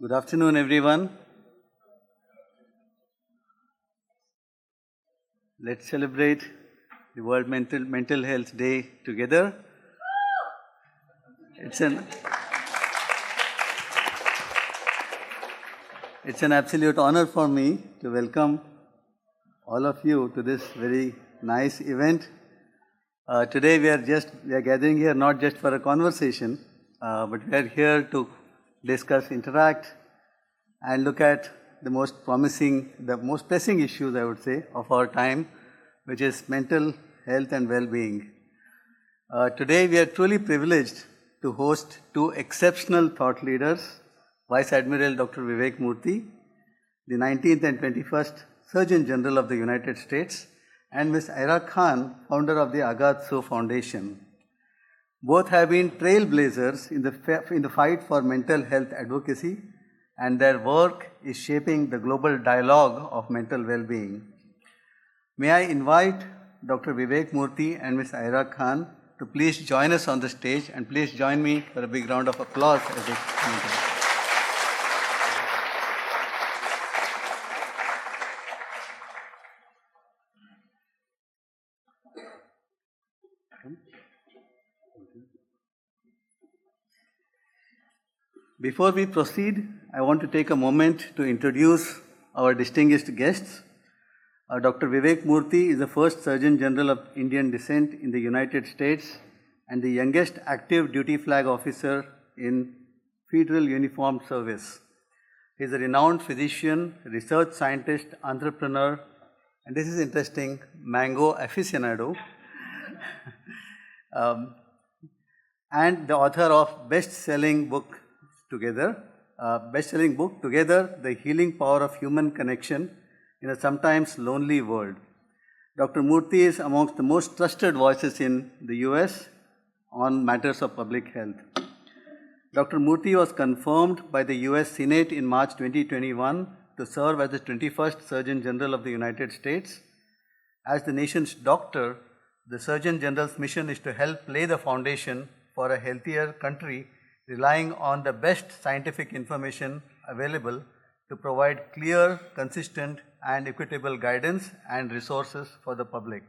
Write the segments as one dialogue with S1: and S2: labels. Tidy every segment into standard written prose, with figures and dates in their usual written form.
S1: Good afternoon, everyone. Let's celebrate the World Mental Health Day together. It's an absolute honor for me to welcome all of you to this very nice event. Today we are gathering here not just for a conversation, but we are here to discuss, interact, and look at the most pressing issues, I would say, of our time, which is mental health and well-being. Today we are truly privileged to host two exceptional thought leaders, Vice Admiral Dr. Vivek Murthy, the 19th and 21st Surgeon General of the United States, and Ms. Aira Khan, founder of the Agatsu Foundation. Both have been trailblazers in the fight for mental health advocacy, and their work is shaping the global dialogue of mental well-being. May I invite Dr. Vivek Murthy and Ms. Aira Khan to please join us on the stage, and please join me for a big round of applause as they come in. Before we proceed, I want to take a moment to introduce our distinguished guests. Dr. Vivek Murthy is the first Surgeon General of Indian descent in the United States and the youngest active duty flag officer in Federal Uniformed Service. He is a renowned physician, research scientist, entrepreneur, and this is interesting, mango aficionado, and the author of best-selling book Together, The Healing Power of Human Connection in a Sometimes Lonely World. Dr. Murthy is amongst the most trusted voices in the US on matters of public health. Dr. Murthy was confirmed by the US Senate in March 2021 to serve as the 21st Surgeon General of the United States. As the nation's doctor, the Surgeon General's mission is to help lay the foundation for a healthier country, relying on the best scientific information available to provide clear, consistent, and equitable guidance and resources for the public.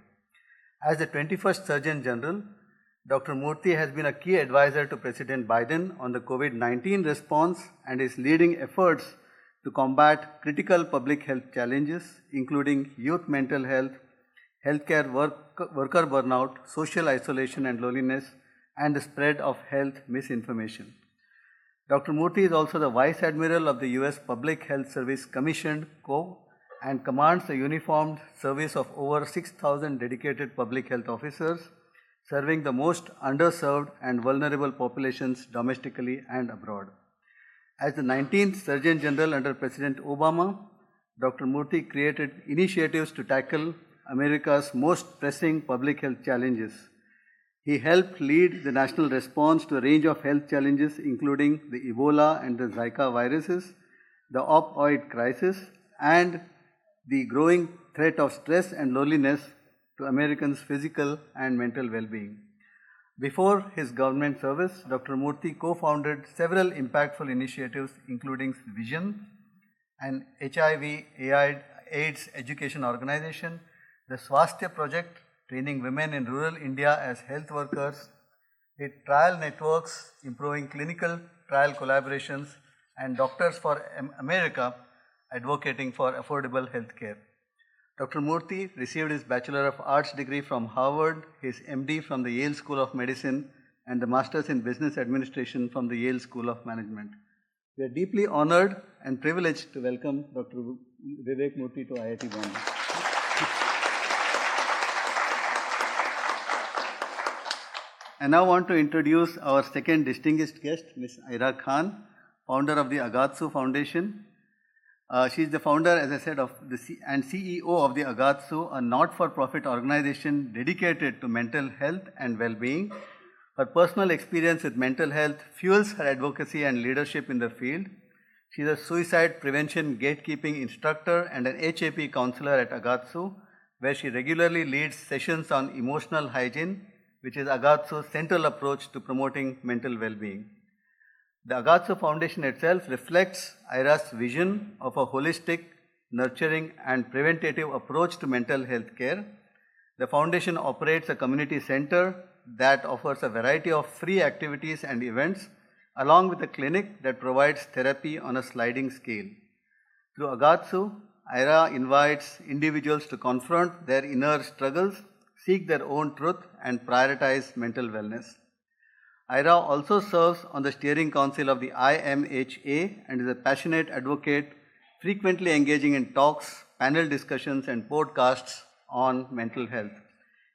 S1: As the 21st Surgeon General, Dr. Murthy has been a key advisor to President Biden on the COVID-19 response and is leading efforts to combat critical public health challenges, including youth mental health, healthcare worker burnout, social isolation and loneliness, and the spread of health misinformation. Dr. Murthy is also the Vice Admiral of the US Public Health Service Commissioned Corps and commands a uniformed service of over 6,000 dedicated public health officers, serving the most underserved and vulnerable populations domestically and abroad. As the 19th Surgeon General under President Obama, Dr. Murthy created initiatives to tackle America's most pressing public health challenges. He helped lead the national response to a range of health challenges, including the Ebola and the Zika viruses, the opioid crisis, and the growing threat of stress and loneliness to Americans' physical and mental well-being. Before his government service, Dr. Murthy co-founded several impactful initiatives, including Vision, an HIV/AIDS education organization, the Swasthya Project, training women in rural India as health workers, the trial networks, improving clinical trial collaborations, and Doctors for America, advocating for affordable health care. Dr. Murthy received his Bachelor of Arts degree from Harvard, his MD from the Yale School of Medicine, and the Masters in Business Administration from the Yale School of Management. We are deeply honored and privileged to welcome Dr. Vivek Murthy to IIT Bombay. I now want to introduce our second distinguished guest, Ms. Aira Khan, founder of the Agatsu Foundation. She is the founder, as I said, and CEO of the Agatsu, a not-for-profit organization dedicated to mental health and well-being. Her personal experience with mental health fuels her advocacy and leadership in the field. She is a suicide prevention gatekeeping instructor and an HAP counselor at Agatsu, where she regularly leads sessions on emotional hygiene, which is Agatsu's central approach to promoting mental well-being. The Agazzu Foundation itself reflects IRA's vision of a holistic, nurturing and preventative approach to mental health care. The foundation operates a community center that offers a variety of free activities and events, along with a clinic that provides therapy on a sliding scale. Through Agazzu, IRA invites individuals to confront their inner struggles, seek their own truth, and prioritize mental wellness. IRA also serves on the steering council of the IMHA and is a passionate advocate, frequently engaging in talks, panel discussions, and podcasts on mental health.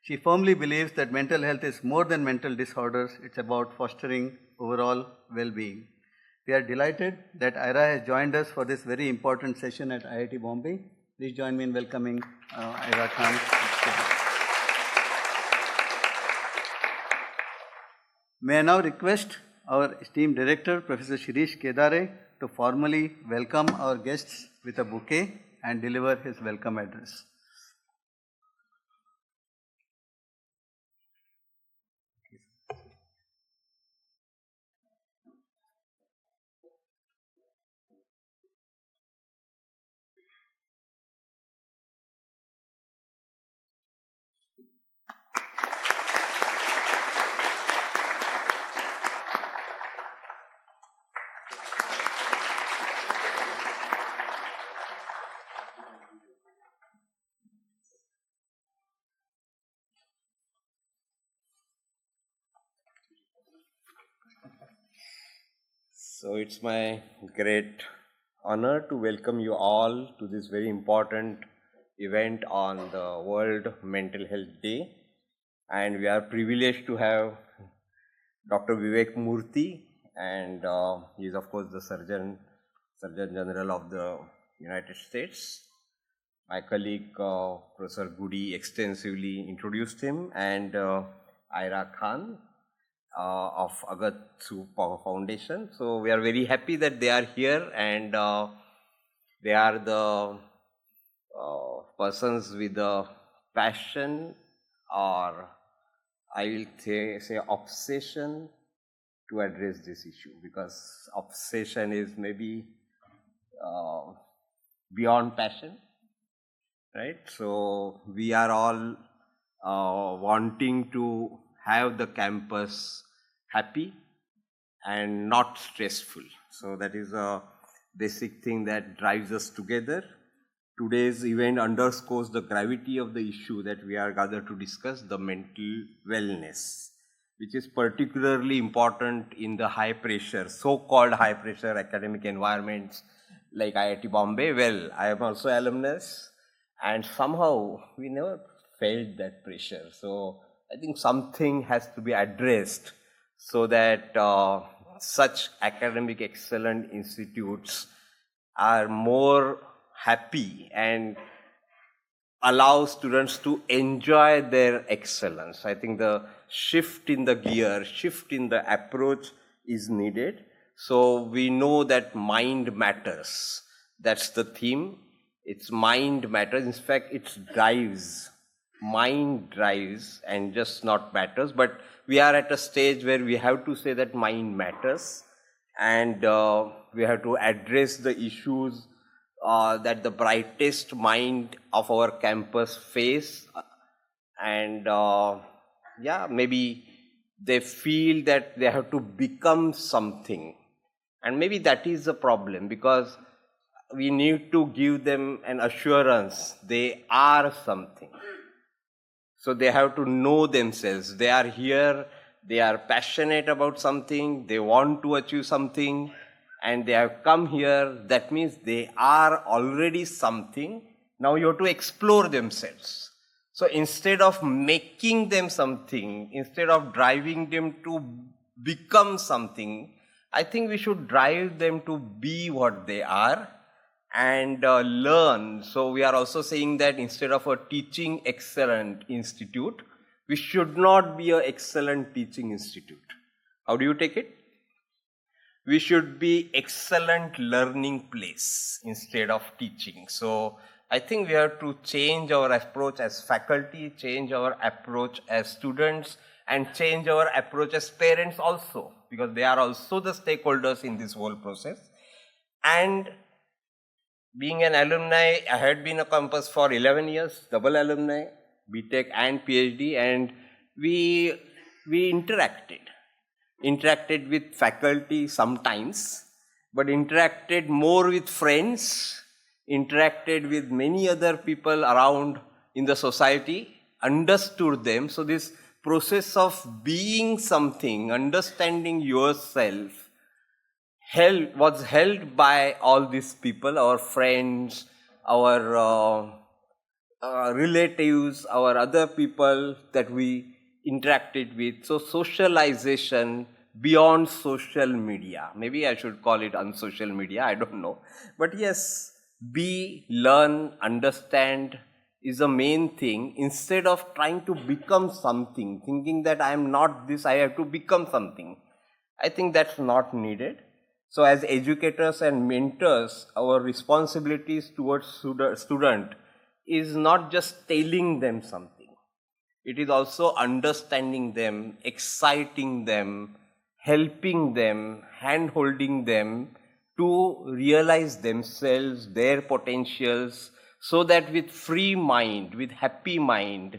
S1: She firmly believes that mental health is more than mental disorders, it's about fostering overall well-being. We are delighted that IRA has joined us for this very important session at IIT Bombay. Please join me in welcoming IRA Khan. May I now request our esteemed director, Professor Shirish Kedare, to formally welcome our guests with a bouquet and deliver his welcome address.
S2: So it's my great honor to welcome you all to this very important event on the World Mental Health Day, and we are privileged to have Dr. Vivek Murthy, and he is of course the Surgeon General of the United States. My colleague Professor Goody extensively introduced him, and Ira Khan of Agazzu Foundation. So we are very happy that they are here, and they are the persons with the passion, or I will say obsession, to address this issue, because obsession is maybe beyond passion, right? So we are all wanting to have the campus happy and not stressful. So that is a basic thing that drives us together. Today's event underscores the gravity of the issue that we are gathered to discuss, the mental wellness, which is particularly important in the high pressure, so-called high pressure academic environments like IIT Bombay. Well, I am also alumnus, and somehow we never felt that pressure. So I think something has to be addressed so that such academic excellent institutes are more happy and allow students to enjoy their excellence. I think the shift in the gear, shift in the approach is needed. So we know that mind matters. That's the theme. It's mind matters. In fact, it drives. Mind drives and just not matters. But we are at a stage where we have to say that mind matters, and we have to address the issues that the brightest mind of our campus face, and yeah, maybe they feel that they have to become something, and maybe that is the problem, because we need to give them an assurance they are something. So they have to know themselves. They are here, they are passionate about something, they want to achieve something, and they have come here. That means they are already something. Now you have to explore themselves. So instead of making them something, instead of driving them to become something, I think we should drive them to be what they are and learn. So we are also saying that instead of a teaching excellent institute, we should not be an excellent teaching institute. How do you take it? We should be excellent learning place instead of teaching. So I think we have to change our approach as faculty, change our approach as students, and change our approach as parents also. because they are also the stakeholders in this whole process. And being an alumni, I had been a campus for 11 years, double alumni, BTech and PhD, and we interacted with faculty sometimes, but interacted more with friends, interacted with many other people around in the society, understood them. So this process of being something, understanding yourself, was held by all these people, our friends, our relatives, our other people that we interacted with. So socialization beyond social media, maybe I should call it unsocial media, I don't know. But yes, learn, understand is the main thing, instead of trying to become something, thinking that I am not this, I have to become something. I think that's not needed. So as educators and mentors, our responsibilities towards student is not just telling them something. It is also understanding them, exciting them, helping them, hand-holding them to realize themselves, their potentials, so that with free mind, with happy mind,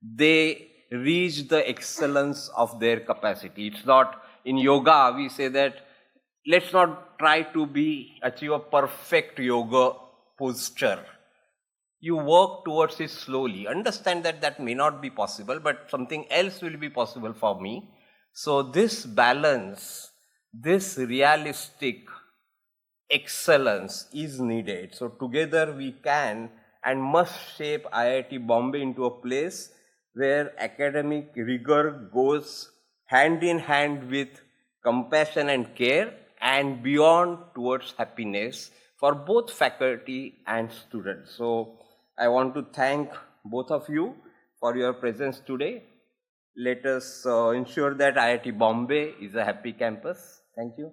S2: they reach the excellence of their capacity. It's not, in yoga, we say that let's not try to achieve a perfect yoga posture. You work towards it slowly. Understand that that may not be possible, but something else will be possible for me. So this balance, this realistic excellence is needed. So together we can and must shape IIT Bombay into a place where academic rigor goes hand in hand with compassion and care, and beyond towards happiness for both faculty and students. So I want to thank both of you for your presence today. Let us ensure that IIT Bombay is a happy campus. Thank you.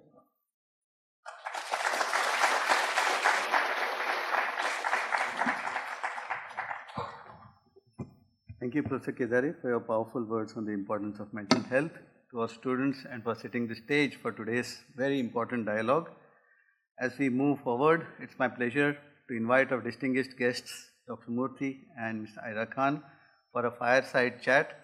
S1: Thank you, Professor Kedari, for your powerful words on the importance of mental health to our students and for setting the stage for today's very important dialogue. As we move forward, it's my pleasure to invite our distinguished guests, Dr. Murthy and Ms. Aira Khan, for a fireside chat.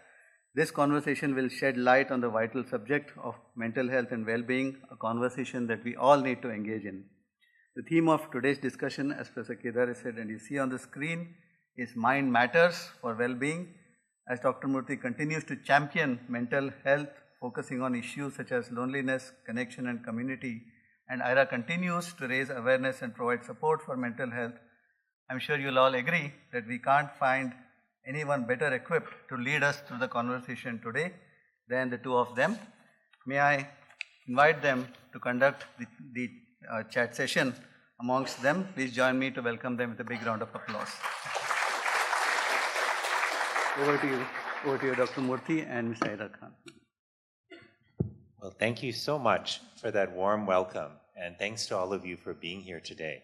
S1: This conversation will shed light on the vital subject of mental health and well-being, a conversation that we all need to engage in. The theme of today's discussion, as Professor Kedari said, and you see on the screen, is Mind Matters for Well-being. As Dr. Murthy continues to champion mental health, focusing on issues such as loneliness, connection and community, and Aira continues to raise awareness and provide support for mental health, I'm sure you'll all agree that we can't find anyone better equipped to lead us through the conversation today than the two of them. May I invite them to conduct the chat session amongst them. Please join me to welcome them with a big round of applause. Over to you, Dr. Murthy and Ms. Aira Khan.
S3: Well, thank you so much for that warm welcome, and thanks to all of you for being here today.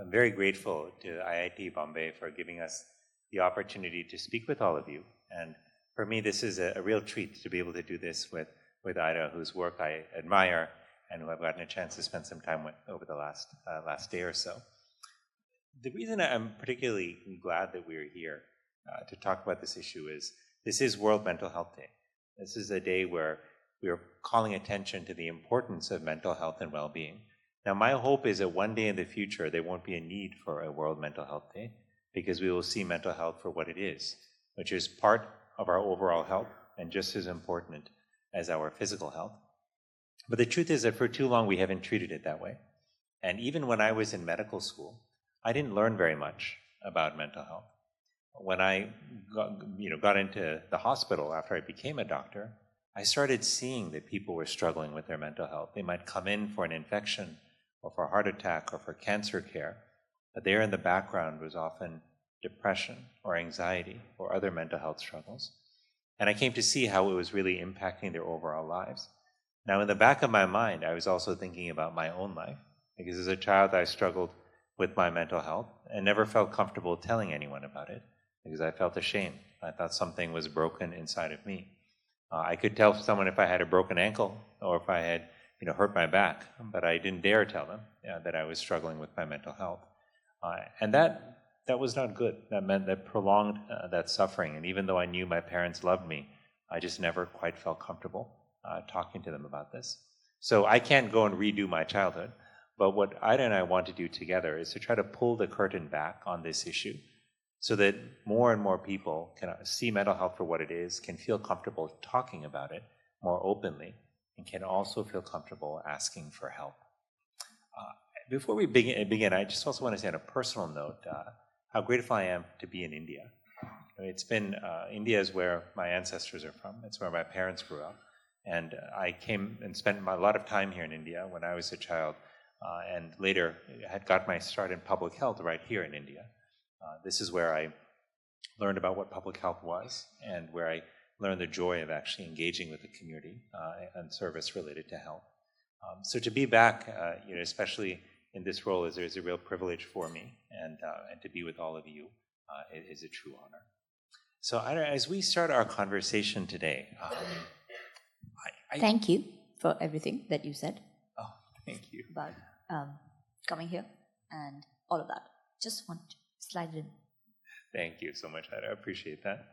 S3: I'm very grateful to IIT Bombay for giving us the opportunity to speak with all of you. And for me, this is a real treat to be able to do this with Aira, whose work I admire and who I've gotten a chance to spend some time with over the last day or so. The reason I'm particularly glad that we're here to talk about this issue is this is World Mental Health Day. This is a day where we are calling attention to the importance of mental health and well-being. Now, my hope is that one day in the future, there won't be a need for a World Mental Health Day, because we will see mental health for what it is, which is part of our overall health and just as important as our physical health. But the truth is that for too long, we haven't treated it that way. And even when I was in medical school, I didn't learn very much about mental health. When I got into the hospital after I became a doctor, I started seeing that people were struggling with their mental health. They might come in for an infection or for a heart attack or for cancer care, but there in the background was often depression or anxiety or other mental health struggles. And I came to see how it was really impacting their overall lives. Now, in the back of my mind, I was also thinking about my own life, because as a child, I struggled with my mental health and never felt comfortable telling anyone about it, because I felt ashamed. I thought something was broken inside of me. I could tell someone if I had a broken ankle or if I had, hurt my back, but I didn't dare tell them that I was struggling with my mental health. And that was not good. That meant that prolonged that suffering. And even though I knew my parents loved me, I just never quite felt comfortable talking to them about this. So I can't go and redo my childhood, but what Ida and I want to do together is to try to pull the curtain back on this issue so that more and more people can see mental health for what it is, can feel comfortable talking about it more openly, and can also feel comfortable asking for help. Before we begin, I just also want to say on a personal note how grateful I am to be in India. It's been, India is where my ancestors are from. It's where my parents grew up. And I came and spent a lot of time here in India when I was a child, and later had got my start in public health right here in India. This is where I learned about what public health was and where I learned the joy of actually engaging with the community and service related to health. So to be back, especially in this role, is a real privilege for me, and to be with all of you is a true honor. So as we start our conversation today,
S4: thank you for everything that you said.
S3: Oh, thank you.
S4: About coming here and all of that. Just want to slide it in.
S3: Thank you so much, Ida. I appreciate that.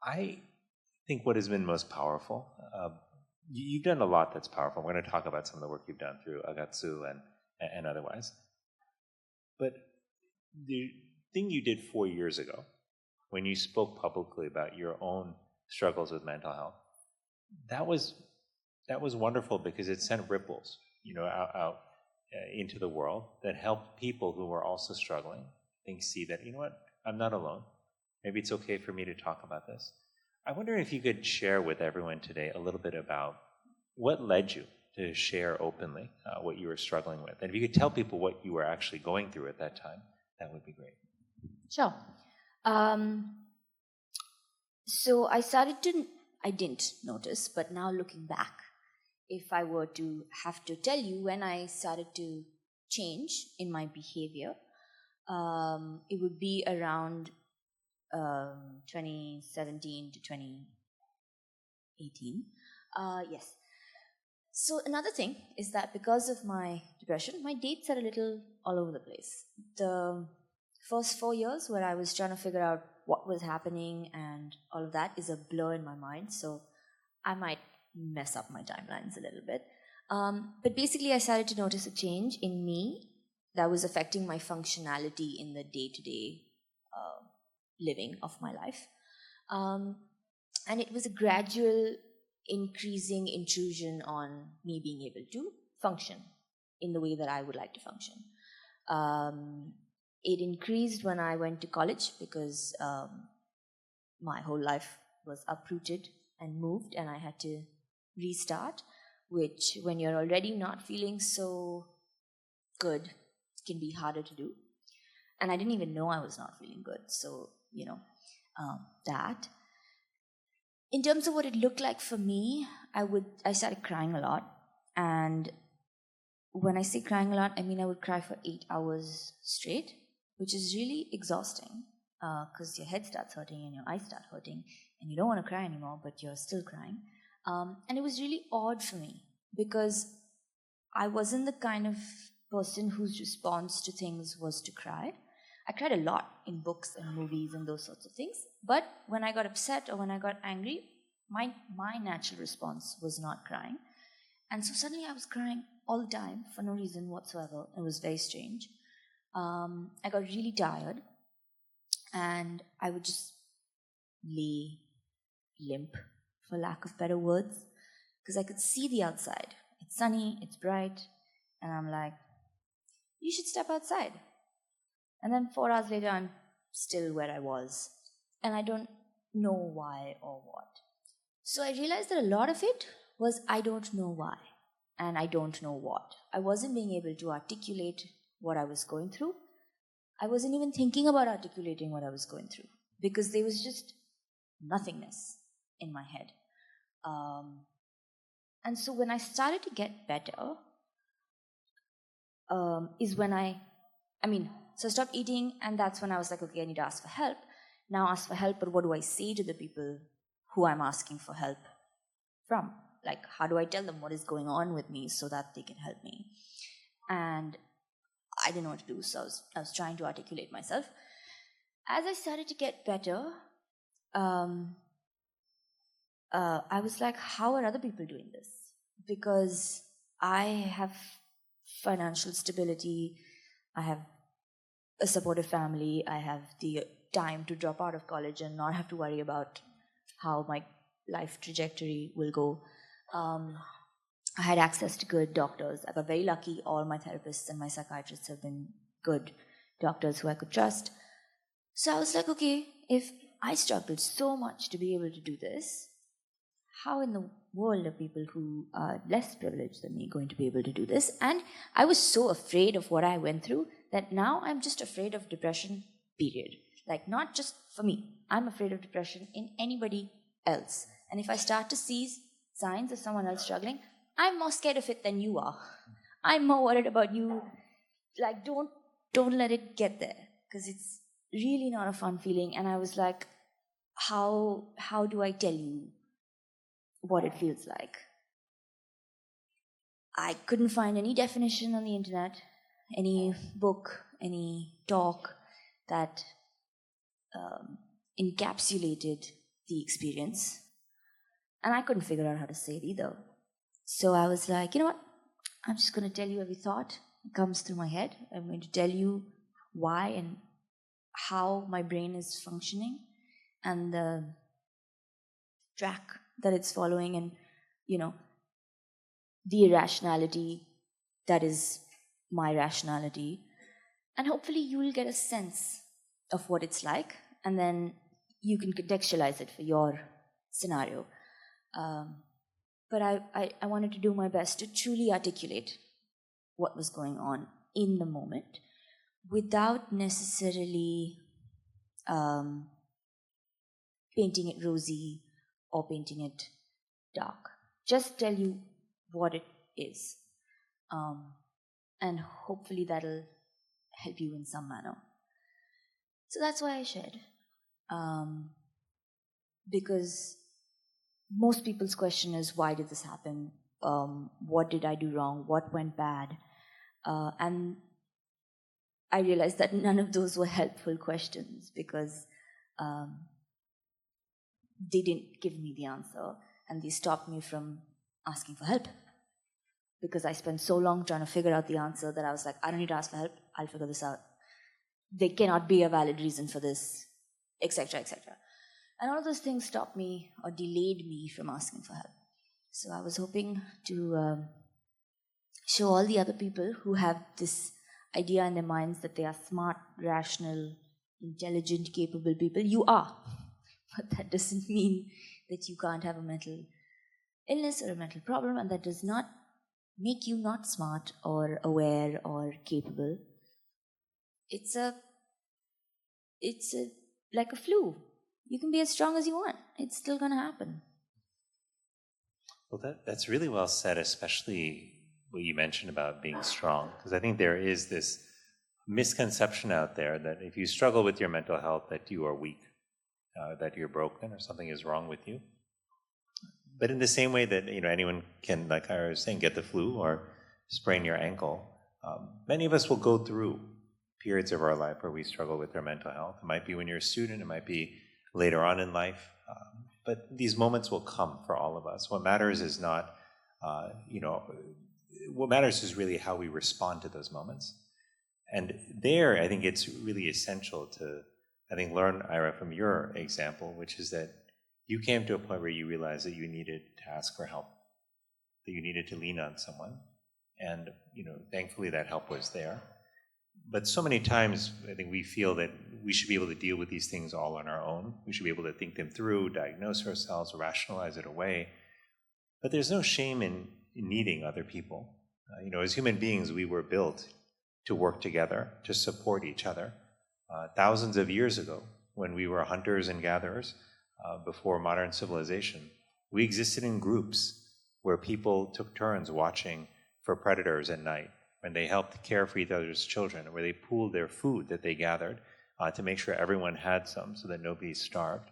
S3: I think what has been most powerful, you've done a lot that's powerful. We're going to talk about some of the work you've done through Agatsu and otherwise. But the thing you did 4 years ago, when you spoke publicly about your own struggles with mental health, that was wonderful because it sent ripples, out into the world that helped people who were also struggling. See that, I'm not alone. Maybe it's okay for me to talk about this. I wonder if you could share with everyone today a little bit about what led you to share openly what you were struggling with. And if you could tell people what you were actually going through at that time, that would be great.
S4: Sure. So I didn't notice, but now looking back, if I were to have to tell you when I started to change in my behavior, it would be around 2017 to 2018. Yes. So another thing is that because of my depression, my dates are a little all over the place. The first 4 years where I was trying to figure out what was happening and all of that is a blur in my mind, so I might mess up my timelines a little bit. But basically I started to notice a change in me that was affecting my functionality in the day-to-day living of my life. And it was a gradual increasing intrusion on me being able to function in the way that I would like to function. It increased when I went to college because my whole life was uprooted and moved and I had to restart, which when you're already not feeling so good can be harder to do. And I didn't even know I was not feeling good. So, that. In terms of what it looked like for me, I started crying a lot. And when I say crying a lot, I mean I would cry for 8 hours straight, which is really exhausting because your head starts hurting and your eyes start hurting and you don't want to cry anymore, but you're still crying. And it was really odd for me because I wasn't the kind of person whose response to things was to cry. I cried a lot in books and movies and those sorts of things. But when I got upset or when I got angry, my natural response was not crying. And so suddenly I was crying all the time for no reason whatsoever. It was very strange. I got really tired and I would just lay limp, for lack of better words, because I could see the outside. It's sunny, it's bright, and I'm like, you should step outside. And then 4 hours later, I'm still where I was. And I don't know why or what. So I realized that a lot of it was I don't know why. And I don't know what. I wasn't being able to articulate what I was going through. I wasn't even thinking about articulating what I was going through. Because there was just nothingness in my head. And so when I started to get better, is when so I stopped eating, and that's when I was like, okay, I need to ask for help. Now ask for help, but what do I say to the people who I'm asking for help from. Like, how do I tell them what is going on with me so that they can help me? And I didn't know what to do, so I was trying to articulate myself. As I started to get better, I was like, how are other people doing this? Because I have financial stability, I have a supportive family, I have the time to drop out of college and not have to worry about how my life trajectory will go. I had access to good doctors. I got very lucky. All my therapists and my psychiatrists have been good doctors who I could trust. So I was like, okay, if I struggled so much to be able to do this, how in the world are people who are less privileged than me going to be able to do this? And I was so afraid of what I went through that now I'm just afraid of depression, period. Like, not just for me. I'm afraid of depression in anybody else. And if I start to see signs of someone else struggling, I'm more scared of it than you are. I'm more worried about you. Like, don't let it get there, because it's really not a fun feeling. And I was like, how do I tell you what it feels like? I couldn't find any definition on the internet, any book, any talk that encapsulated the experience. And I couldn't figure out how to say it either. So I was like, you know what? I'm just going to tell you every thought that comes through my head. I'm going to tell you why and how my brain is functioning and the track that it's following, and, you know, the irrationality that is my rationality. And hopefully you will get a sense of what it's like, and then you can contextualize it for your scenario. But I wanted to do my best to truly articulate what was going on in the moment without necessarily painting it rosy or painting it dark. Just tell you what it is. And hopefully that'll help you in some manner. So that's why I shared. Because most people's question is, why did this happen? What did I do wrong? What went bad? And I realized that none of those were helpful questions, because they didn't give me the answer, and they stopped me from asking for help. Because I spent so long trying to figure out the answer that I was like, I don't need to ask for help, I'll figure this out. There cannot be a valid reason for this, etc., etc. And all of those things stopped me or delayed me from asking for help. So I was hoping to show all the other people who have this idea in their minds that they are smart, rational, intelligent, capable people. You are. But that doesn't mean that you can't have a mental illness or a mental problem, and that does not make you not smart or aware or capable. It's like a flu. You can be as strong as you want. It's still going to happen.
S3: Well, that's really well said, especially what you mentioned about being strong, because I think there is this misconception out there that if you struggle with your mental health, that you are weak, that you're broken, or something is wrong with you. But in the same way that, you know, anyone can, like I was saying, get the flu or sprain your ankle, many of us will go through periods of our life where we struggle with our mental health. It might be when you're a student, it might be later on in life, but these moments will come for all of us. What matters is not, what matters is really how we respond to those moments. And there, I think it's really essential to, learn, Ira, from your example, which is that you came to a point where you realized that you needed to ask for help, that you needed to lean on someone. And, thankfully that help was there. But so many times, I think we feel that we should be able to deal with these things all on our own. We should be able to think them through, diagnose ourselves, rationalize it away. But there's no shame in needing other people. As human beings, we were built to work together, to support each other. Thousands of years ago, when we were hunters and gatherers, before modern civilization, we existed in groups where people took turns watching for predators at night, when they helped care for each other's children, where they pooled their food that they gathered to make sure everyone had some so that nobody starved.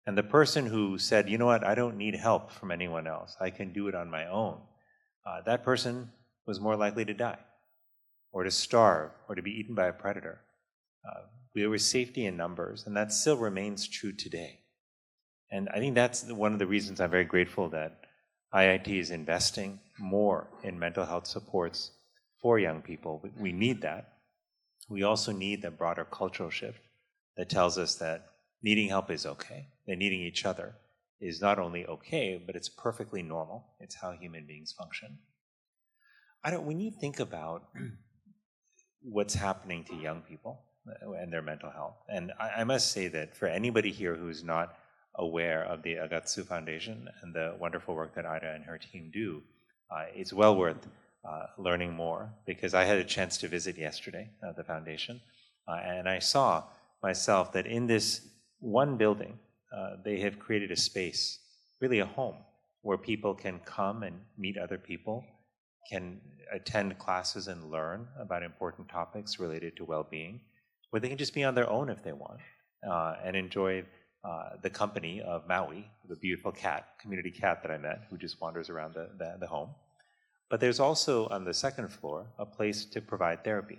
S3: And the person who said, you know what, I don't need help from anyone else, I can do it on my own, that person was more likely to die, or to starve, or to be eaten by a predator. There was safety in numbers, and that still remains true today. And I think that's one of the reasons I'm very grateful that IIT is investing more in mental health supports for young people. We need that. We also need that broader cultural shift that tells us that needing help is okay, that needing each other is not only okay, but it's perfectly normal. It's how human beings function. When you think about what's happening to young people and their mental health, and I must say that for anybody here who's not aware of the Agatsu Foundation and the wonderful work that Ida and her team do, it's well worth learning more, because I had a chance to visit yesterday the foundation, and I saw myself that in this one building, they have created a space, really a home, where people can come and meet other people, can attend classes and learn about important topics related to well-being, where they can just be on their own if they want, and enjoy the company of Maui, the beautiful cat, community cat that I met, who just wanders around the home. But there's also on the second floor a place to provide therapy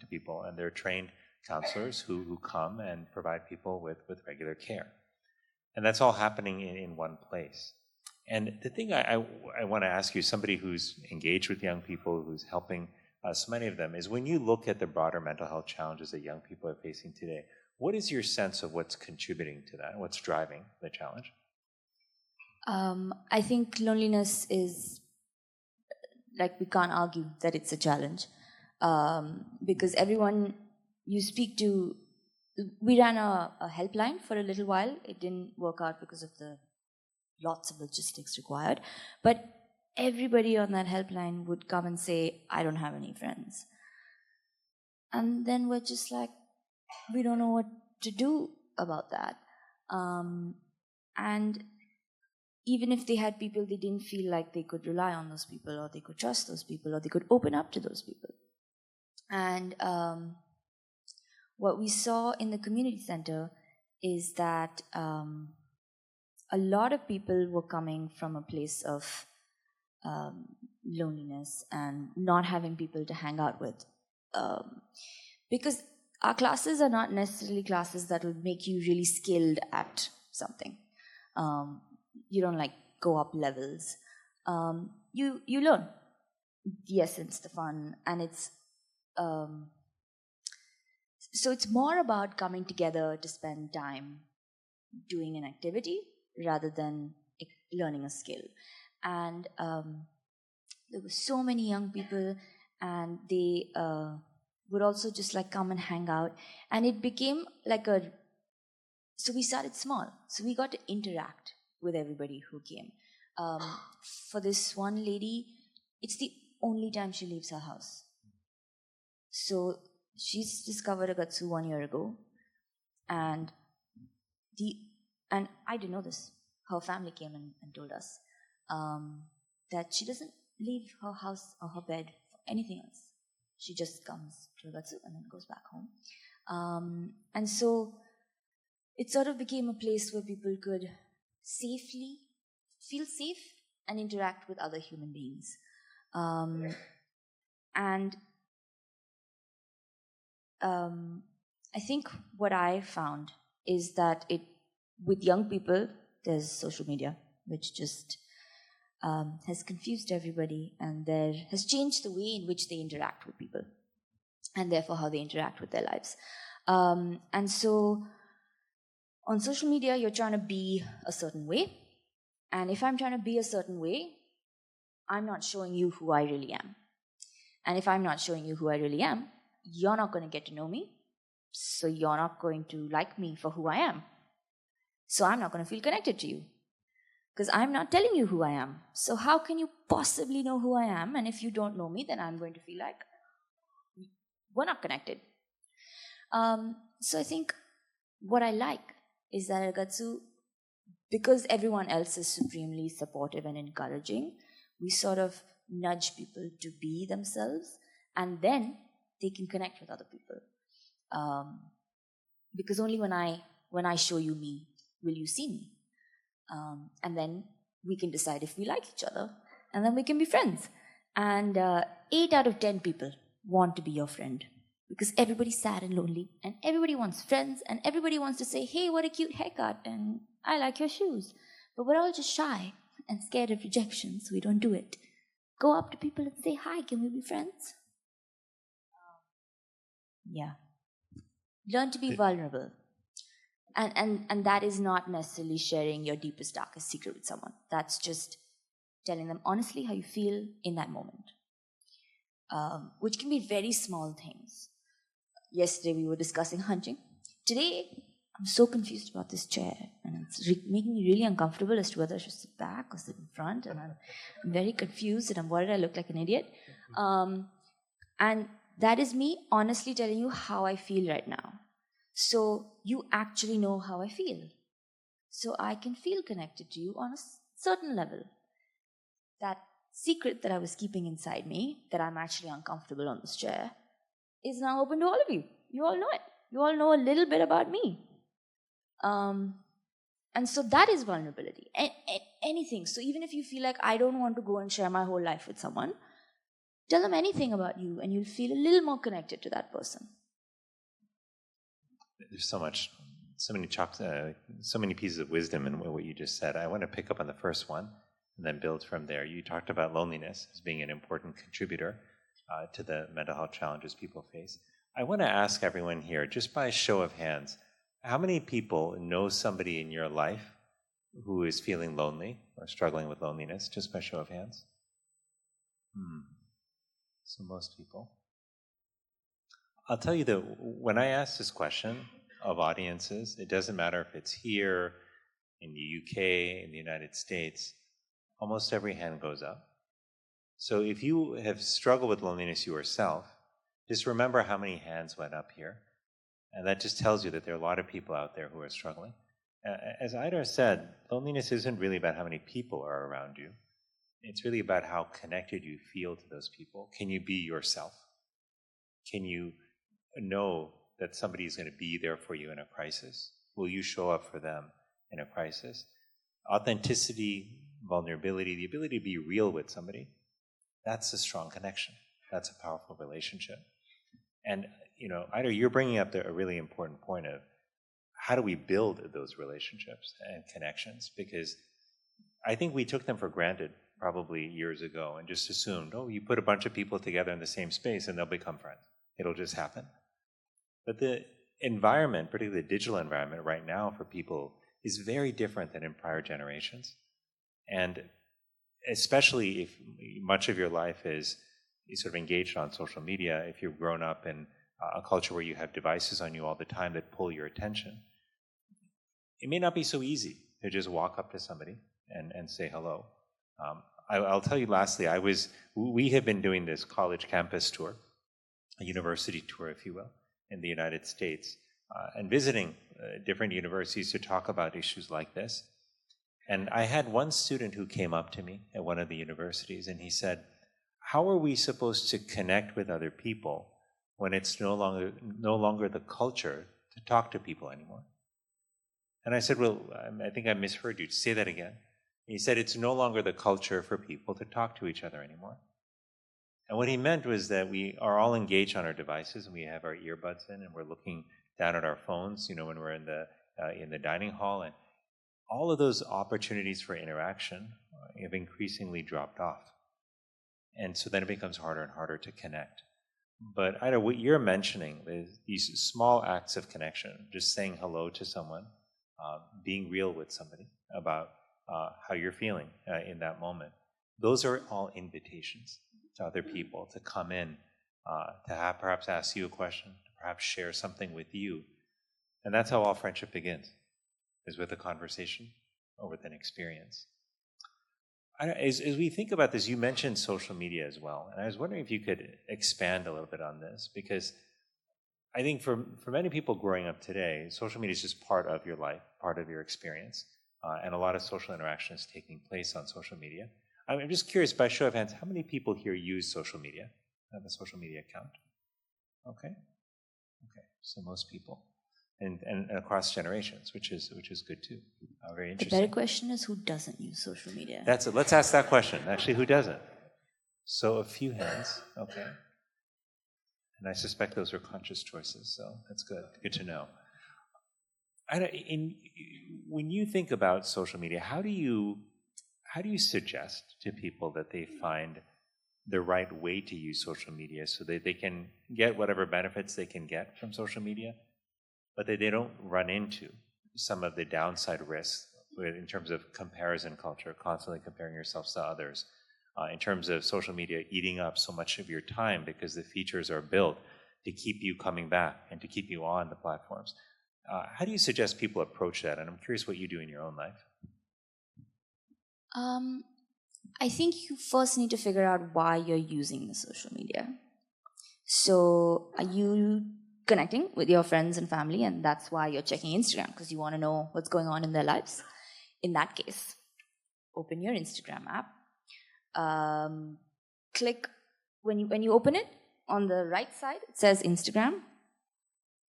S3: to people, and there are trained counselors who come and provide people with regular care. And that's all happening in one place. And the thing I want to ask you, somebody who's engaged with young people, who's helping so many of them, is when you look at the broader mental health challenges that young people are facing today, what is your sense of what's contributing to that? What's driving the challenge?
S4: I think loneliness is, like, we can't argue that it's a challenge, because everyone you speak to, we ran a helpline for a little while. It didn't work out because of the lots of logistics required, but everybody on that helpline would come and say, I don't have any friends. And then we're just like, we don't know what to do about that. And even if they had people, they didn't feel like they could rely on those people, or they could trust those people, or they could open up to those people. And what we saw in the community center is that a lot of people were coming from a place of loneliness and not having people to hang out with. Because our classes are not necessarily classes that will make you really skilled at something. You don't like go up levels. You learn the essence, the fun, and it's so it's more about coming together to spend time doing an activity rather than learning a skill. And there were so many young people, and they would also just like come and hang out, and it became like so we started small, so we got to interact with everybody who came. For this one lady, it's the only time she leaves her house. So she's discovered Agatsu 1 year ago, and I didn't know this. Her family came and told us that she doesn't leave her house or her bed for anything else. She just comes to Agatsu and then goes back home. And so it sort of became a place where people could safely feel safe and interact with other human beings. And I think what I found is that with young people, there's social media, which just has confused everybody, and there has changed the way in which they interact with people, and therefore how they interact with their lives. And so on social media, you're trying to be a certain way, and if I'm trying to be a certain way, I'm not showing you who I really am. And if I'm not showing you who I really am, you're not going to get to know me, so you're not going to like me for who I am. So I'm not going to feel connected to you, because I'm not telling you who I am. So how can you possibly know who I am? And if you don't know me, then I'm going to feel like we're not connected. So I think what I like is that Agatsu, because everyone else is supremely supportive and encouraging, we sort of nudge people to be themselves, and then they can connect with other people. Because only when I show you me, Will you see me? And then we can decide if we like each other, and then we can be friends. And 8 out of 10 people want to be your friend because everybody's sad and lonely, and everybody wants friends, and everybody wants to say, hey, what a cute haircut, and I like your shoes. But we're all just shy and scared of rejection, so we don't do it. Go up to people and say, hi, can we be friends? Yeah. Learn to be vulnerable. And that is not necessarily sharing your deepest, darkest secret with someone. That's just telling them honestly how you feel in that moment, which can be very small things. Yesterday we were discussing hunting. Today, I'm so confused about this chair, and it's making me really uncomfortable as to whether I should sit back or sit in front, and I'm very confused, and I'm worried I look like an idiot. And that is me honestly telling you how I feel right now. So you actually know how I feel. So I can feel connected to you on a certain level. That secret that I was keeping inside me, that I'm actually uncomfortable on this chair, is now open to all of you. You all know it. You all know a little bit about me. And so that is vulnerability. Anything. So even if you feel like I don't want to go and share my whole life with someone, tell them anything about you and you'll feel a little more connected to that person.
S3: There's so many pieces of wisdom in what you just said. I want to pick up on the first one and then build from there. You talked about loneliness as being an important contributor to the mental health challenges people face. I want to ask everyone here, just by a show of hands, how many people know somebody in your life who is feeling lonely or struggling with loneliness? Just by show of hands. So most people. I'll tell you that when I ask this question of audiences, it doesn't matter if it's here, in the UK, in the United States, almost every hand goes up. So if you have struggled with loneliness yourself, just remember how many hands went up here. And that just tells you that there are a lot of people out there who are struggling. As Ida said, loneliness isn't really about how many people are around you. It's really about how connected you feel to those people. Can you be yourself? Can you know that somebody is going to be there for you in a crisis? Will you show up for them in a crisis? Authenticity, vulnerability, the ability to be real with somebody, that's a strong connection. That's a powerful relationship. And, Ida, you're bringing up a really important point of how do we build those relationships and connections? Because I think we took them for granted probably years ago and just assumed, you put a bunch of people together in the same space and they'll become friends. It'll just happen. But the environment, particularly the digital environment right now for people, is very different than in prior generations. And especially if much of your life is sort of engaged on social media, if you've grown up in a culture where you have devices on you all the time that pull your attention, it may not be so easy to just walk up to somebody and say hello. I'll tell you lastly, we have been doing this college campus tour, a university tour, if you will, in the United States, and visiting different universities to talk about issues like this. And I had one student who came up to me at one of the universities, and he said, how are we supposed to connect with other people when it's no longer the culture to talk to people anymore? And I said, well, I think I misheard you. Say that again. He said, it's no longer the culture for people to talk to each other anymore. And what he meant was that we are all engaged on our devices, and we have our earbuds in, and we're looking down at our phones, when we're in the dining hall, and all of those opportunities for interaction have increasingly dropped off. And so then it becomes harder and harder to connect. But Ida, what you're mentioning is these small acts of connection, just saying hello to someone, being real with somebody about how you're feeling in that moment. Those are all invitations to other people to come in, to perhaps ask you a question, to perhaps share something with you. And that's how all friendship begins, is with a conversation or with an experience. As we think about this, you mentioned social media as well, and I was wondering if you could expand a little bit on this, because I think for many people growing up today, social media is just part of your life, part of your experience, and a lot of social interaction is taking place on social media. I'm just curious, by show of hands, how many people here use social media, have a social media account? Okay, so most people. and across generations, which is good too. Very
S4: The
S3: interesting.
S4: better question is, who doesn't use social media?
S3: That's it. Let's ask that question. Actually, who doesn't? So a few hands. Okay. And I suspect those were conscious choices, so that's good. Good to know. When you think about social media, how do you suggest to people that they find the right way to use social media so that they can get whatever benefits they can get from social media, but that they don't run into some of the downside risks in terms of comparison culture, constantly comparing yourselves to others, in terms of social media eating up so much of your time because the features are built to keep you coming back and to keep you on the platforms. How do you suggest people approach that? And I'm curious what you do in your own life.
S4: I think you first need to figure out why you're using the social media. So, are you connecting with your friends and family, and that's why you're checking Instagram because you want to know what's going on in their lives? In that case, open your Instagram app. Click when you open it on the right side. It says Instagram.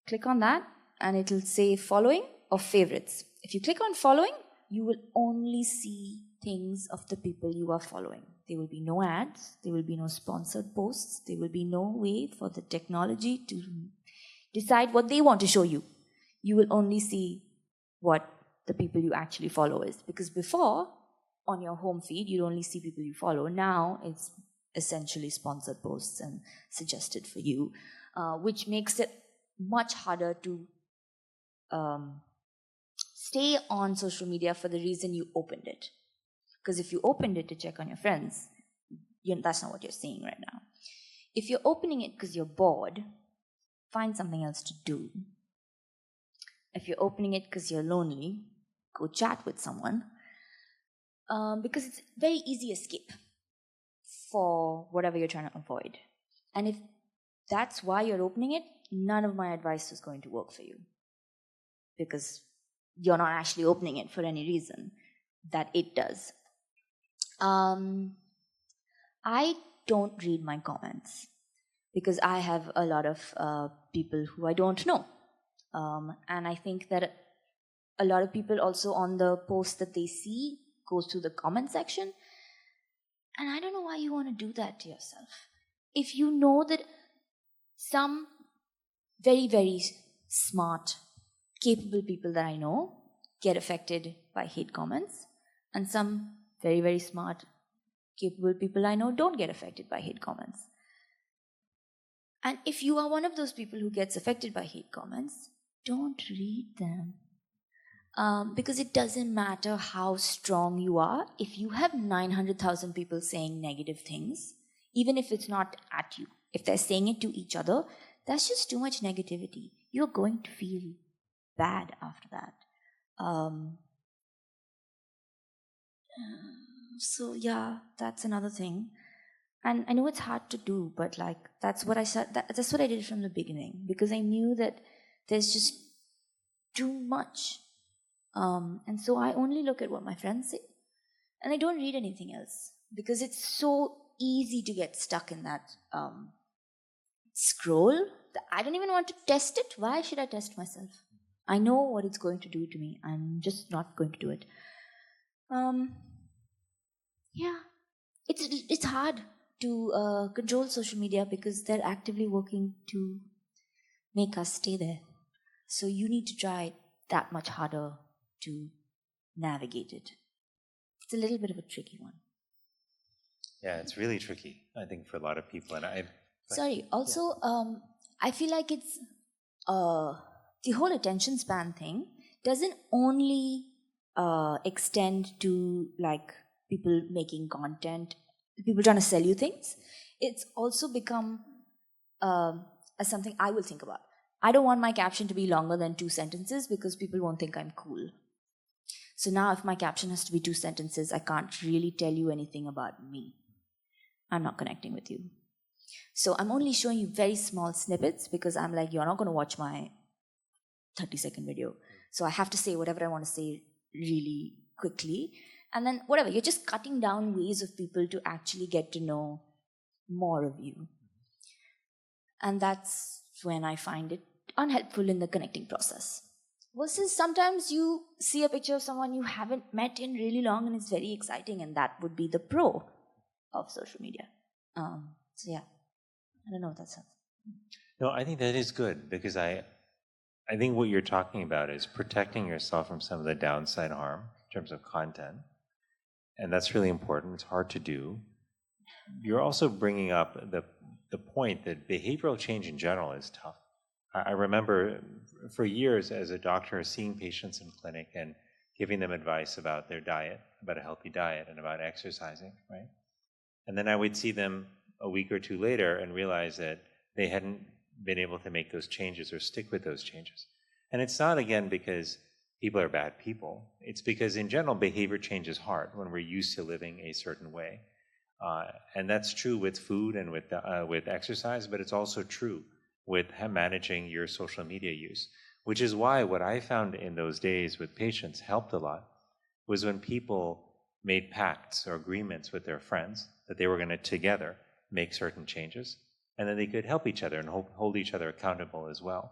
S4: Click on that, and it'll say following or favorites. If you click on following, you will only see things of the people you are following. There will be no ads, there will be no sponsored posts, there will be no way for the technology to decide what they want to show you. You will only see what the people you actually follow is. Because before, on your home feed, you'd only see people you follow. Now, it's essentially sponsored posts and suggested for you, which makes it much harder to stay on social media for the reason you opened it. Because if you opened it to check on your friends, that's not what you're seeing right now. If you're opening it because you're bored, find something else to do. If you're opening it because you're lonely, go chat with someone. Because it's very easy escape for whatever you're trying to avoid. And if that's why you're opening it, none of my advice is going to work for you. Because you're not actually opening it for any reason that it does. I don't read my comments because I have a lot of people who I don't know. And I think that a lot of people also on the post that they see goes through the comment section. And I don't know why you want to do that to yourself. If you know that some very, very smart, capable people that I know get affected by hate comments, and some very, very smart, capable people I know don't get affected by hate comments. And if you are one of those people who gets affected by hate comments, don't read them. Because it doesn't matter how strong you are. If you have 900,000 people saying negative things, even if it's not at you, if they're saying it to each other, that's just too much negativity. You're going to feel bad after that. So yeah, that's another thing. And I know it's hard to do, but like that's what I said. That's what I did from the beginning because I knew that there's just too much. And so I only look at what my friends say, and I don't read anything else because it's so easy to get stuck in that scroll. I don't even want to test it. Why should I test myself? I know what it's going to do to me. I'm just not going to do it. Yeah, it's hard to control social media because they're actively working to make us stay there. So you need to try that much harder to navigate it. It's a little bit of a tricky one.
S3: Yeah, it's really tricky, I think, for a lot of people. And
S4: Also, I feel like it's the whole attention span thing doesn't only extend to like people making content, people trying to sell you things. It's also become something I will think about. I don't want my caption to be longer than 2 sentences because people won't think I'm cool. So now if my caption has to be 2 sentences, I can't really tell you anything about me. I'm not connecting with you. So I'm only showing you very small snippets because I'm like, you're not going to watch my 30-second video. So I have to say whatever I want to say really quickly. And then whatever, you're just cutting down ways of people to actually get to know more of you. And that's when I find it unhelpful in the connecting process. Versus sometimes you see a picture of someone you haven't met in really long and it's very exciting, and that would be the pro of social media. So yeah, I don't know if that's helpful.
S3: No, I think that is good because I think what you're talking about is protecting yourself from some of the downside harm in terms of content. And that's really important. It's hard to do. You're also bringing up the point that behavioral change in general is tough. I remember for years as a doctor seeing patients in clinic and giving them advice about their diet, about a healthy diet, and about exercising, right? And then I would see them a week or two later and realize that they hadn't been able to make those changes or stick with those changes. And it's not, again, because people are bad people. It's because, in general, behavior change is hard when we're used to living a certain way. And that's true with food and with exercise, but it's also true with managing your social media use, which is why what I found in those days with patients helped a lot was when people made pacts or agreements with their friends that they were going to together make certain changes, and then they could help each other and hold each other accountable as well.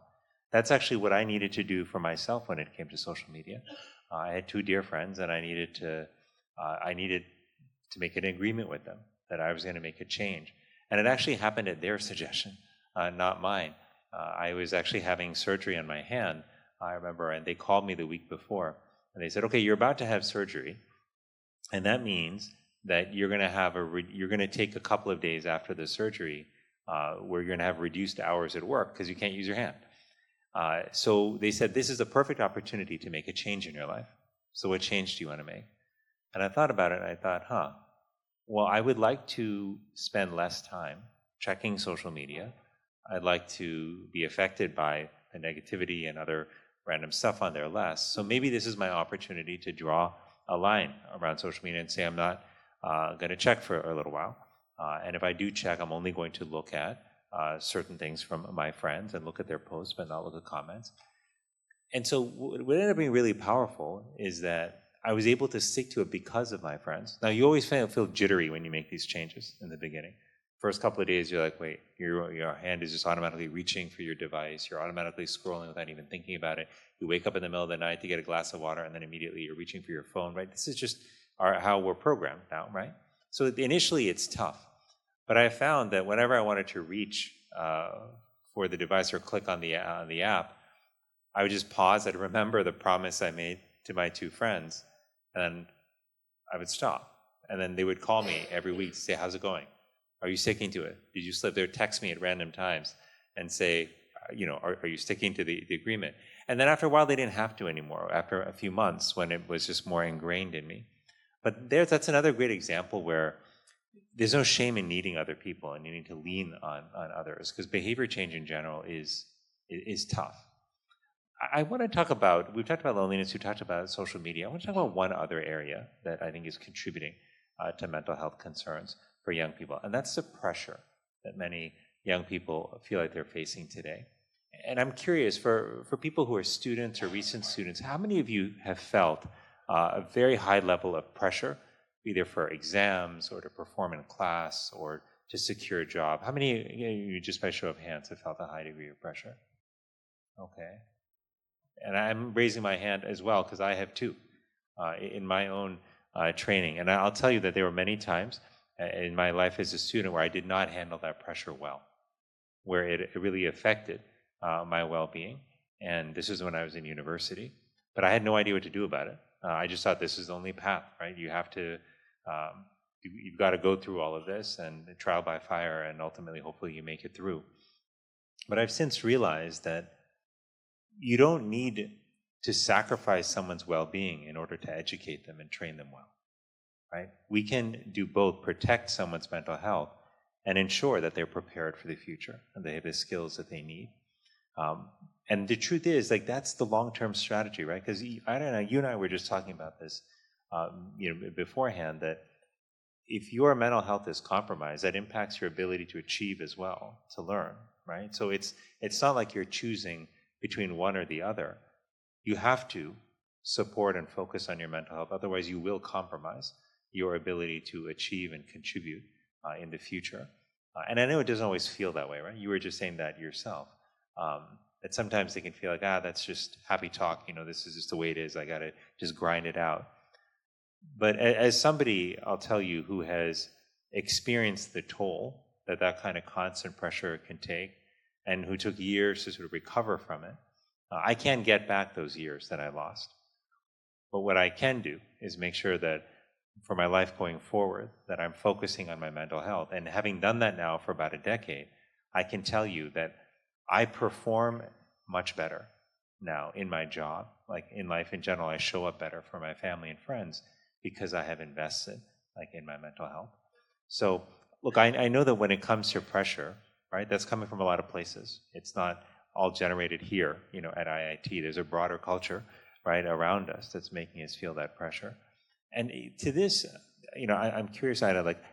S3: That's actually what I needed to do for myself when it came to social media. I had two dear friends, and I needed to make an agreement with them that I was going to make a change. And it actually happened at their suggestion, not mine. I was actually having surgery on my hand, I remember, and they called me the week before, and they said, "Okay, you're about to have surgery, and that means that you're going to take a couple of days after the surgery where you're going to have reduced hours at work because you can't use your hand." So they said, "This is a perfect opportunity to make a change in your life. So what change do you want to make?" And I thought about it, and I thought, well, I would like to spend less time checking social media. I'd like to be affected by the negativity and other random stuff on there less. So maybe this is my opportunity to draw a line around social media and say I'm not going to check for a little while. And if I do check, I'm only going to look at certain things from my friends and look at their posts, but not look at comments. And so what ended up being really powerful is that I was able to stick to it because of my friends. Now, you always feel jittery when you make these changes in the beginning. First couple of days, you're like, wait, your hand is just automatically reaching for your device. You're automatically scrolling without even thinking about it. You wake up in the middle of the night to get a glass of water, and then immediately you're reaching for your phone, right? This is just how we're programmed now, right? So initially, it's tough. But I found that whenever I wanted to reach for the device or click on the app, I would just pause. I'd remember the promise I made to my two friends, and I would stop. And then they would call me every week to say, "How's it going? Are you sticking to it? Did you slip?" They would text me at random times and say, are you sticking to the agreement? And then after a while, they didn't have to anymore, after a few months when it was just more ingrained in me. But that's another great example where there's no shame in needing other people and needing to lean on others, because behavior change in general is tough. I want to talk about, we've talked about loneliness, we've talked about social media. I want to talk about one other area that I think is contributing to mental health concerns for young people, and that's the pressure that many young people feel like they're facing today. And I'm curious, for people who are students or recent students, how many of you have felt a very high level of pressure, either for exams or to perform in class or to secure a job? How many of you, just by show of hands, have felt a high degree of pressure? Okay. And I'm raising my hand as well because I have too, in my own training. And I'll tell you that there were many times in my life as a student where I did not handle that pressure well, where it really affected my well-being. And this is when I was in university. But I had no idea what to do about it. I just thought this is the only path, right? You have to, you've got to go through all of this and trial by fire, and ultimately, hopefully, you make it through. But I've since realized that you don't need to sacrifice someone's well-being in order to educate them and train them well, right? We can do both, protect someone's mental health and ensure that they're prepared for the future and they have the skills that they need. And the truth is, like, that's the long-term strategy, right? Because I don't know, you and I were just talking about this, beforehand, that if your mental health is compromised, that impacts your ability to achieve as well, to learn, right? So it's not like you're choosing between one or the other. You have to support and focus on your mental health, otherwise you will compromise your ability to achieve and contribute in the future. And I know it doesn't always feel that way, right? You were just saying that yourself, that sometimes they can feel like, that's just happy talk, this is just the way it is, I got to just grind it out. But as somebody, I'll tell you, who has experienced the toll that kind of constant pressure can take, and who took years to sort of recover from it, I can't get back those years that I lost. But what I can do is make sure that for my life going forward, that I'm focusing on my mental health. And having done that now for about a decade, I can tell you that I perform much better now in my job, like in life in general. I show up better for my family and friends because I have invested like in my mental health. So look, I know that when it comes to pressure, right, that's coming from a lot of places. It's not all generated here, at IIT. There's a broader culture, right, around us that's making us feel that pressure. And to this, I'm curious, Ida, like,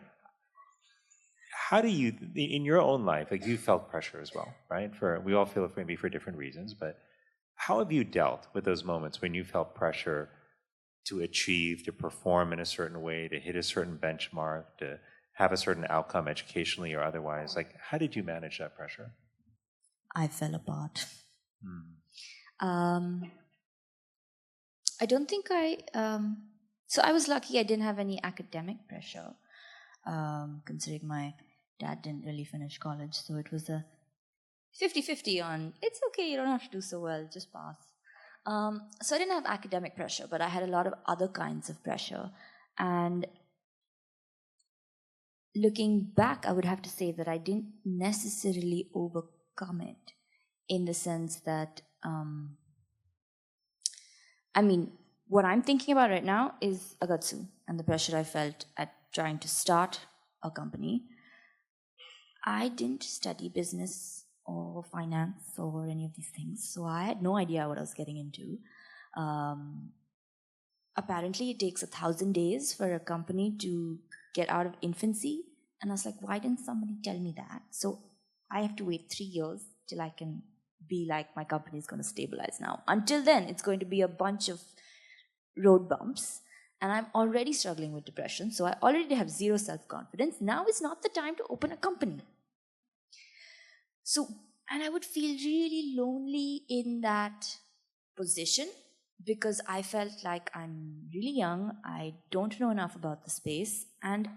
S3: how do you, in your own life, like you felt pressure as well, right? We all feel it maybe for different reasons, but how have you dealt with those moments when you felt pressure to achieve, to perform in a certain way, to hit a certain benchmark, to have a certain outcome educationally or otherwise? Like, how did you manage that pressure?
S4: I fell apart. I don't think so I was lucky I didn't have any academic pressure, considering my dad didn't really finish college, so it was a 50-50 on, it's okay, you don't have to do so well, just pass. So I didn't have academic pressure, but I had a lot of other kinds of pressure. And looking back, I would have to say that I didn't necessarily overcome it in the sense that, what I'm thinking about right now is Agatsu and the pressure I felt at trying to start a company. I didn't study business or finance or any of these things, so I had no idea what I was getting into. Apparently, it takes 1,000 days for a company to get out of infancy, and I was like, why didn't somebody tell me that? So I have to wait 3 years till I can be like, my company is going to stabilize now. Until then, it's going to be a bunch of road bumps, and I'm already struggling with depression, so I already have zero self-confidence. Now is not the time to open a company. So, and I would feel really lonely in that position because I felt like I'm really young, I don't know enough about the space, and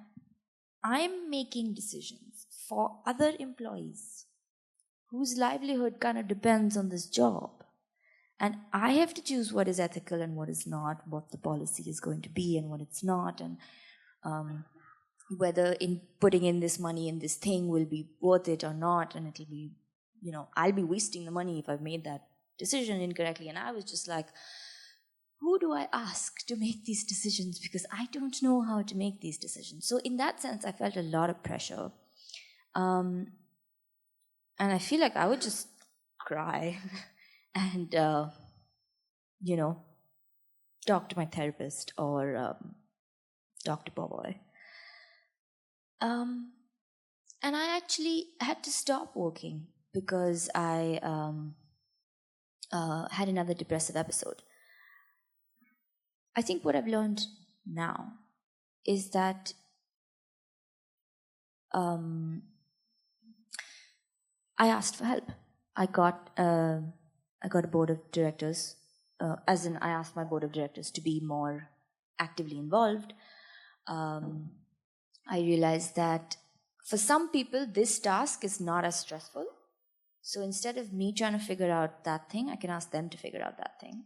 S4: I'm making decisions for other employees whose livelihood kind of depends on this job. And I have to choose what is ethical and what is not, what the policy is going to be and what it's not, and whether in putting in this money in this thing will be worth it or not, and it'll be, I'll be wasting the money if I've made that decision incorrectly. And I was just like, who do I ask to make these decisions? Because I don't know how to make these decisions. So in that sense, I felt a lot of pressure. And I feel like I would just cry and, talk to my therapist or talk to Boboy. And I actually had to stop working because I had another depressive episode. I think what I've learned now is that I asked for help. I got a board of directors, as in I asked my board of directors to be more actively involved. I realized that for some people, this task is not as stressful. So instead of me trying to figure out that thing, I can ask them to figure out that thing.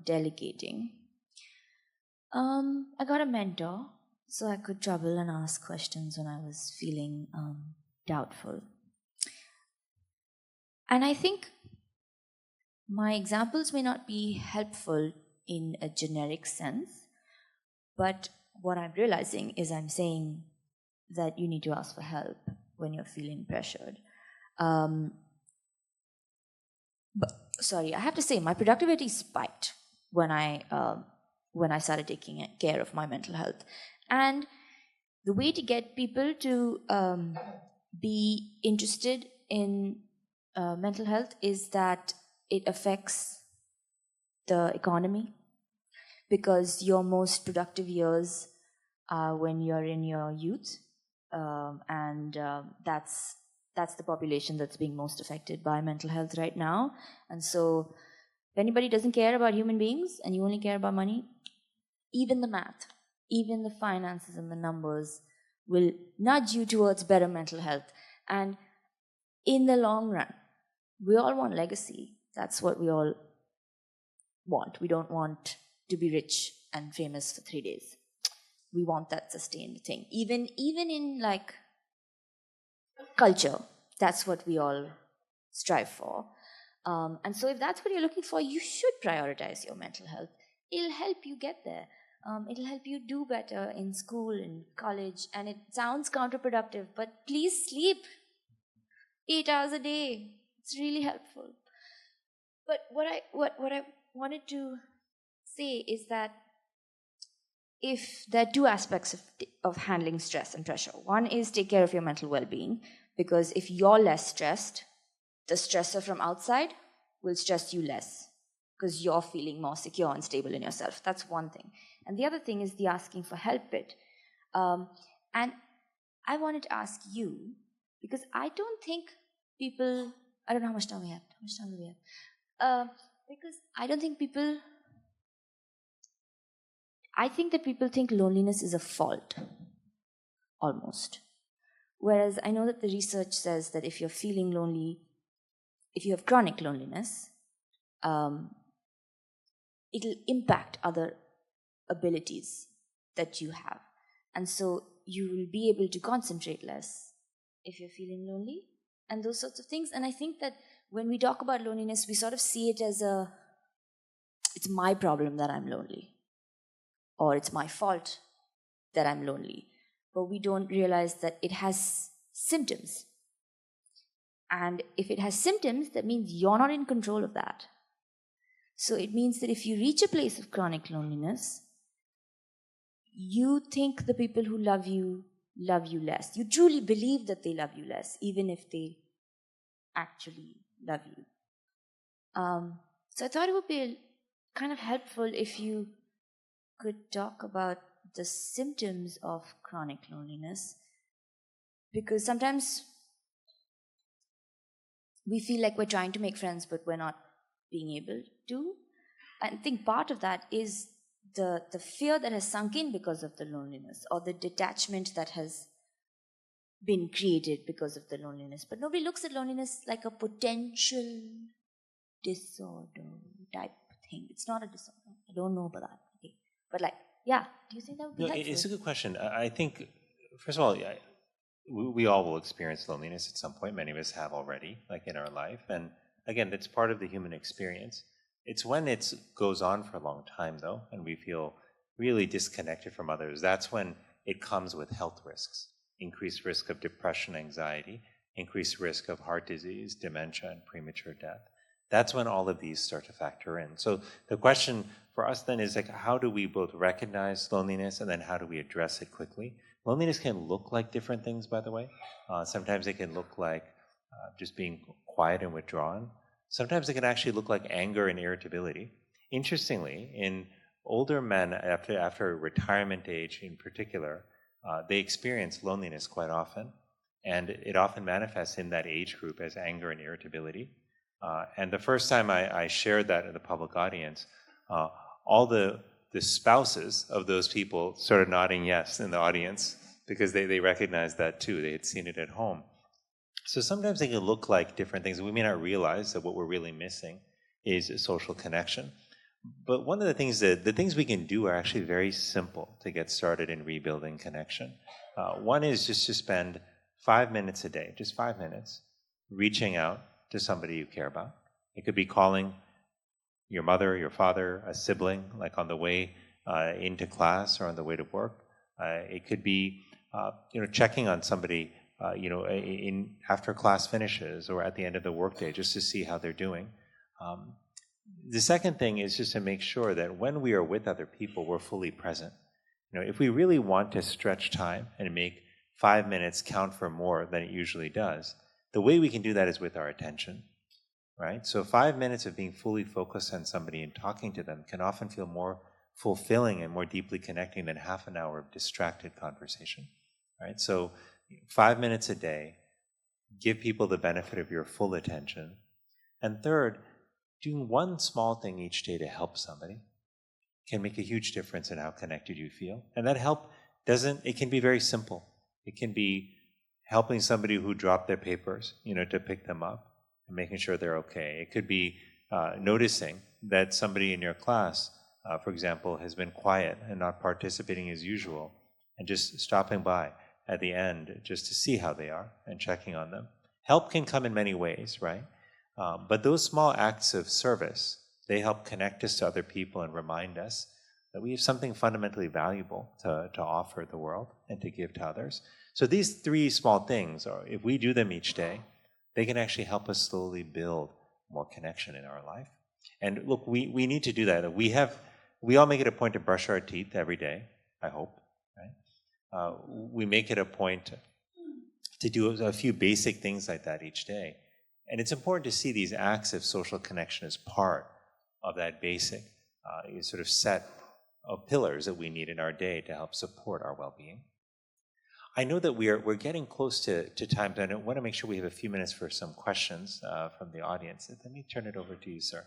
S4: Delegating. I got a mentor, so I could trouble and ask questions when I was feeling doubtful. And I think my examples may not be helpful in a generic sense, but what I'm realizing is I'm saying that you need to ask for help when you're feeling pressured. I have to say my productivity spiked when I started taking care of my mental health. And the way to get people to be interested in mental health is that it affects the economy, because your most productive years are when you're in your youth, and that's that's the population that's being most affected by mental health right now. And so if anybody doesn't care about human beings and you only care about money, even the math, even the finances and the numbers will nudge you towards better mental health. And in the long run, we all want legacy. That's what we all want. We don't want to be rich and famous for 3 days. We want that sustained thing. Even in like culture, that's what we all strive for. And so if that's what you're looking for, you should prioritize your mental health. It'll help you get there. It'll help you do better in school, in college. And it sounds counterproductive, but please sleep 8 hours a day. It's really helpful. But what I wanted to say is that if there are two aspects of handling stress and pressure. One is take care of your mental well-being, because if you're less stressed, the stressor from outside will stress you less because you're feeling more secure and stable in yourself. That's one thing. And the other thing is the asking for help bit. And I wanted to ask you, because I don't think people, I don't know how much time we have. How much time do we have? Because I don't think people, I think that people think loneliness is a fault, almost. Whereas I know that the research says that if you're feeling lonely, if you have chronic loneliness, it'll impact other abilities that you have. And so you will be able to concentrate less if you're feeling lonely and those sorts of things. And I think that when we talk about loneliness, we sort of see it as it's my problem that I'm lonely, or it's my fault that I'm lonely. But we don't realize that it has symptoms. And if it has symptoms, that means you're not in control of that. So it means that if you reach a place of chronic loneliness, you think the people who love you less. You truly believe that they love you less, even if they actually love you. So I thought it would be kind of helpful if you could talk about the symptoms of chronic loneliness, because sometimes we feel like we're trying to make friends, but we're not being able to. I think part of that is the fear that has sunk in because of the loneliness, or the detachment that has been created because of the loneliness. But nobody looks at loneliness like a potential disorder type thing. It's not a disorder. I don't know about that. Okay. But yeah, do you think that would be helpful?
S3: It's a good question. I think, first of all, we all will experience loneliness at some point. Many of us have already, like in our life. And again, that's part of the human experience. It's when it goes on for a long time, though, and we feel really disconnected from others. That's when it comes with health risks. Increased risk of depression, anxiety, increased risk of heart disease, dementia, and premature death. That's when all of these start to factor in. So the question for us then is how do we both recognize loneliness and then how do we address it quickly? Loneliness can look like different things, by the way. Sometimes it can look like just being quiet and withdrawn. Sometimes it can actually look like anger and irritability. Interestingly, in older men after retirement age in particular, they experience loneliness quite often. And it often manifests in that age group as anger and irritability. And the first time I shared that in the public audience, all the spouses of those people started nodding yes in the audience because they recognized that too. They had seen it at home. So sometimes they can look like different things. We may not realize that what we're really missing is a social connection. But one of the things we can do are actually very simple to get started in rebuilding connection. One is just to spend 5 minutes a day, just 5 minutes, reaching out to somebody you care about. It could be calling your mother, your father, a sibling, like on the way into class or on the way to work. It could be checking on somebody in after class finishes or at the end of the workday, just to see how they're doing. The second thing is just to make sure that when we are with other people, we're fully present. If we really want to stretch time and make 5 minutes count for more than it usually does, the way we can do that is with our attention, right? So 5 minutes of being fully focused on somebody and talking to them can often feel more fulfilling and more deeply connecting than half an hour of distracted conversation, right? So 5 minutes a day, give people the benefit of your full attention. And third, doing one small thing each day to help somebody can make a huge difference in how connected you feel. And that help it can be very simple. It can be helping somebody who dropped their papers, to pick them up and making sure they're okay. It could be noticing that somebody in your class, for example, has been quiet and not participating as usual, and just stopping by at the end just to see how they are and checking on them. Help can come in many ways, right? But those small acts of service, they help connect us to other people and remind us that we have something fundamentally valuable to offer the world and to give to others. So these three small things, if we do them each day, they can actually help us slowly build more connection in our life. And look, we need to do that. We all make it a point to brush our teeth every day, I hope, right? We make it a point to do a few basic things like that each day. And it's important to see these acts of social connection as part of that basic sort of set of pillars that we need in our day to help support our well-being. I know that we're getting close to time, but I want to make sure we have a few minutes for some questions from the audience. Let me turn it over to you, sir.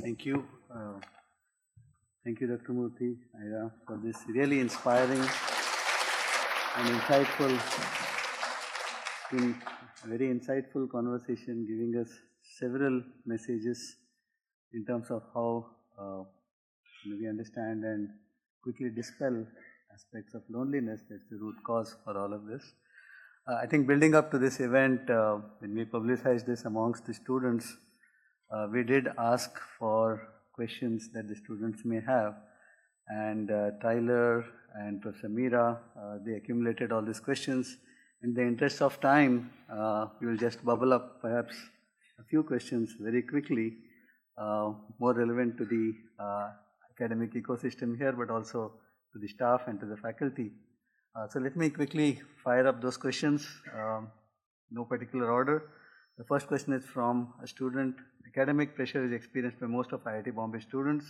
S1: Thank you. Thank you, Dr. Murthy, Ira, for this really inspiring and insightful, very insightful conversation, giving us several messages in terms of how we understand and quickly dispel aspects of loneliness. That's the root cause for all of this. I think building up to this event, when we publicized this amongst the students, we did ask for questions that the students may have, and Tyler and Professor Meera, they accumulated all these questions. In the interest of time, we will just bubble up perhaps a few questions very quickly, more relevant to the academic ecosystem here, but also to the staff and to the faculty. So let me quickly fire up those questions, no particular order. The first question is from a student. Academic pressure is experienced by most of IIT Bombay students.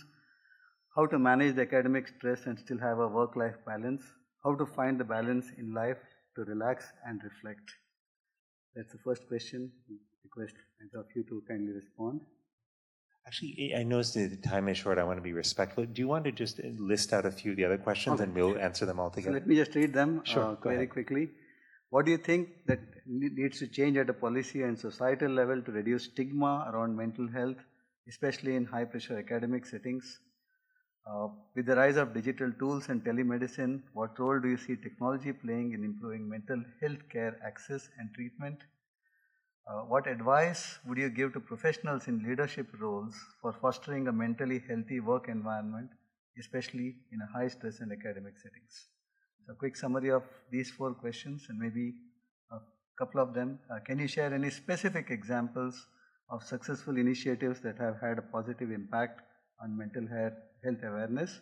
S1: How to manage the academic stress and still have a work-life balance? How to find the balance in life to relax and reflect? That's the first question. Request of you to kindly respond.
S3: Actually, I noticed the time is short. I want to be respectful. Do you want to just list out a few of the other questions and we'll answer them all together?
S1: So let me just read them very quickly. What do you think that needs to change at a policy and societal level to reduce stigma around mental health, especially in high-pressure academic settings? With the rise of digital tools and telemedicine, what role do you see technology playing in improving mental health care access and treatment? What advice would you give to professionals in leadership roles for fostering a mentally healthy work environment, especially in a high-stress and academic settings? So a quick summary of these 4 questions and maybe a couple of them. Can you share any specific examples of successful initiatives that have had a positive impact on mental health awareness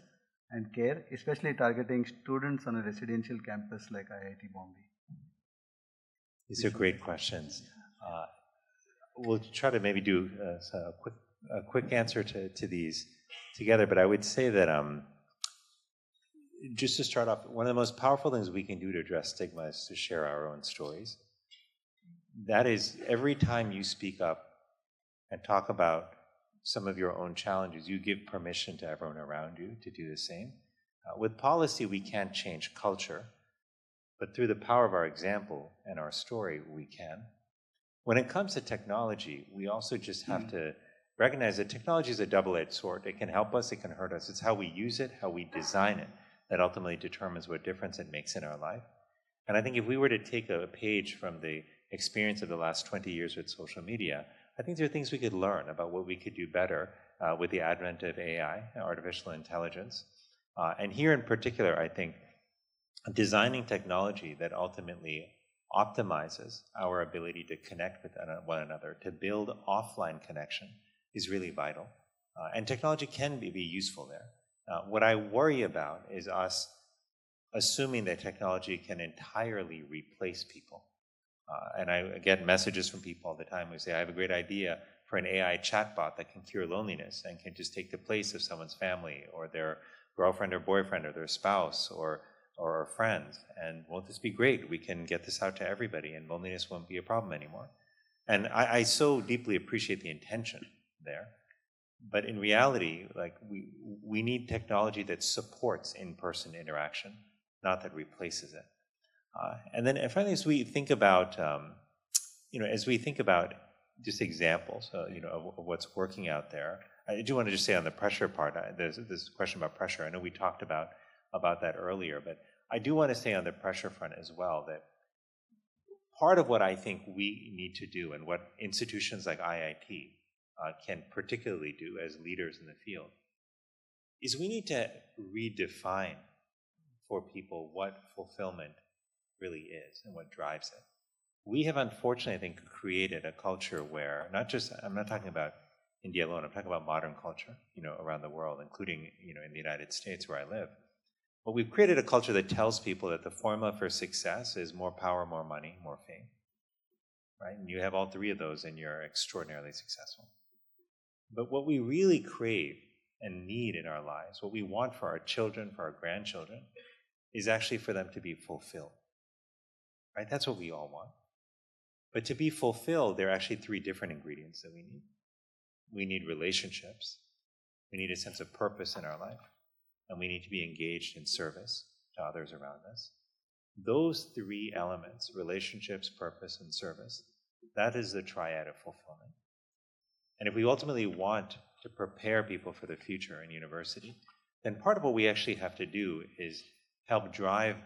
S1: and care, especially targeting students on a residential campus like IIT Bombay?
S3: These are great questions. We'll try to maybe do a quick answer to these together, but I would say that just to start off, one of the most powerful things we can do to address stigma is to share our own stories. That is, every time you speak up and talk about some of your own challenges, you give permission to everyone around you to do the same. With policy, we can't change culture, but through the power of our example and our story, we can. When it comes to technology, we also just have to recognize that technology is a double-edged sword. It can help us, it can hurt us. It's how we use it, how we design it, that ultimately determines what difference it makes in our life. And I think if we were to take a page from the experience of the last 20 years with social media, I think there are things we could learn about what we could do better with the advent of AI, artificial intelligence. And here in particular, I think designing technology that ultimately optimizes our ability to connect with one another, to build offline connection, is really vital. And technology can be useful there. What I worry about is us assuming that technology can entirely replace people. And I get messages from people all the time who say, I have a great idea for an AI chatbot that can cure loneliness and can just take the place of someone's family or their girlfriend or boyfriend or their spouse or friends. And won't this be great? We can get this out to everybody and loneliness won't be a problem anymore. And I so deeply appreciate the intention there. But in reality, like we need technology that supports in-person interaction, not that replaces it. And then finally, as we think about, just examples, of what's working out there, I do want to just say on the pressure part, there's this question about pressure. I know we talked about that earlier, but I do want to say on the pressure front as well that part of what I think we need to do and what institutions like IIT can particularly do as leaders in the field is we need to redefine for people what fulfillment really is and what drives it. We have unfortunately, I think, created a culture where I'm not talking about India alone, I'm talking about modern culture, around the world, including, in the United States where I live. But we've created a culture that tells people that the formula for success is more power, more money, more fame, right? And you have all three of those and you're extraordinarily successful. But what we really crave and need in our lives, what we want for our children, for our grandchildren, is actually for them to be fulfilled, right? That's what we all want. But to be fulfilled, there are actually three different ingredients that we need. We need relationships, we need a sense of purpose in our life, and we need to be engaged in service to others around us. Those three elements, relationships, purpose, and service, that is the triad of fulfillment. And if we ultimately want to prepare people for the future in university, then part of what we actually have to do is help drive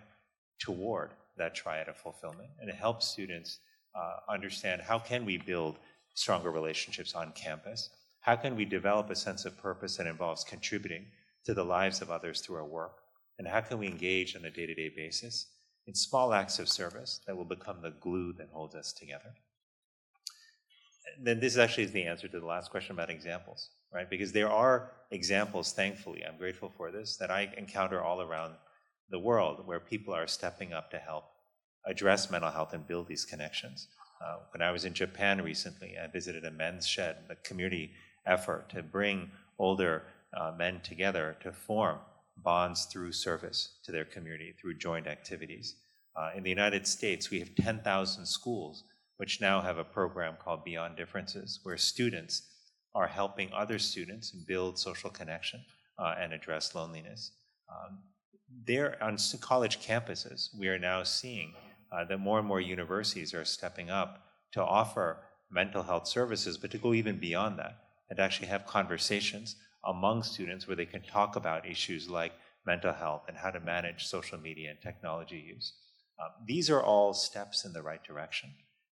S3: toward that triad of fulfillment and help students understand how can we build stronger relationships on campus? How can we develop a sense of purpose that involves contributing to the lives of others through our work? And how can we engage on a day-to-day basis in small acts of service that will become the glue that holds us together? And then this actually is the answer to the last question about examples, right? Because there are examples, thankfully, I'm grateful for this, that I encounter all around the world where people are stepping up to help address mental health and build these connections. When I was in Japan recently, I visited a men's shed, a community effort to bring older men together to form bonds through service to their community, through joint activities. In the United States, we have 10,000 schools which now have a program called Beyond Differences, where students are helping other students build social connection and address loneliness. There on college campuses, we are now seeing that more and more universities are stepping up to offer mental health services, but to go even beyond that and actually have conversations among students where they can talk about issues like mental health and how to manage social media and technology use. These are all steps in the right direction.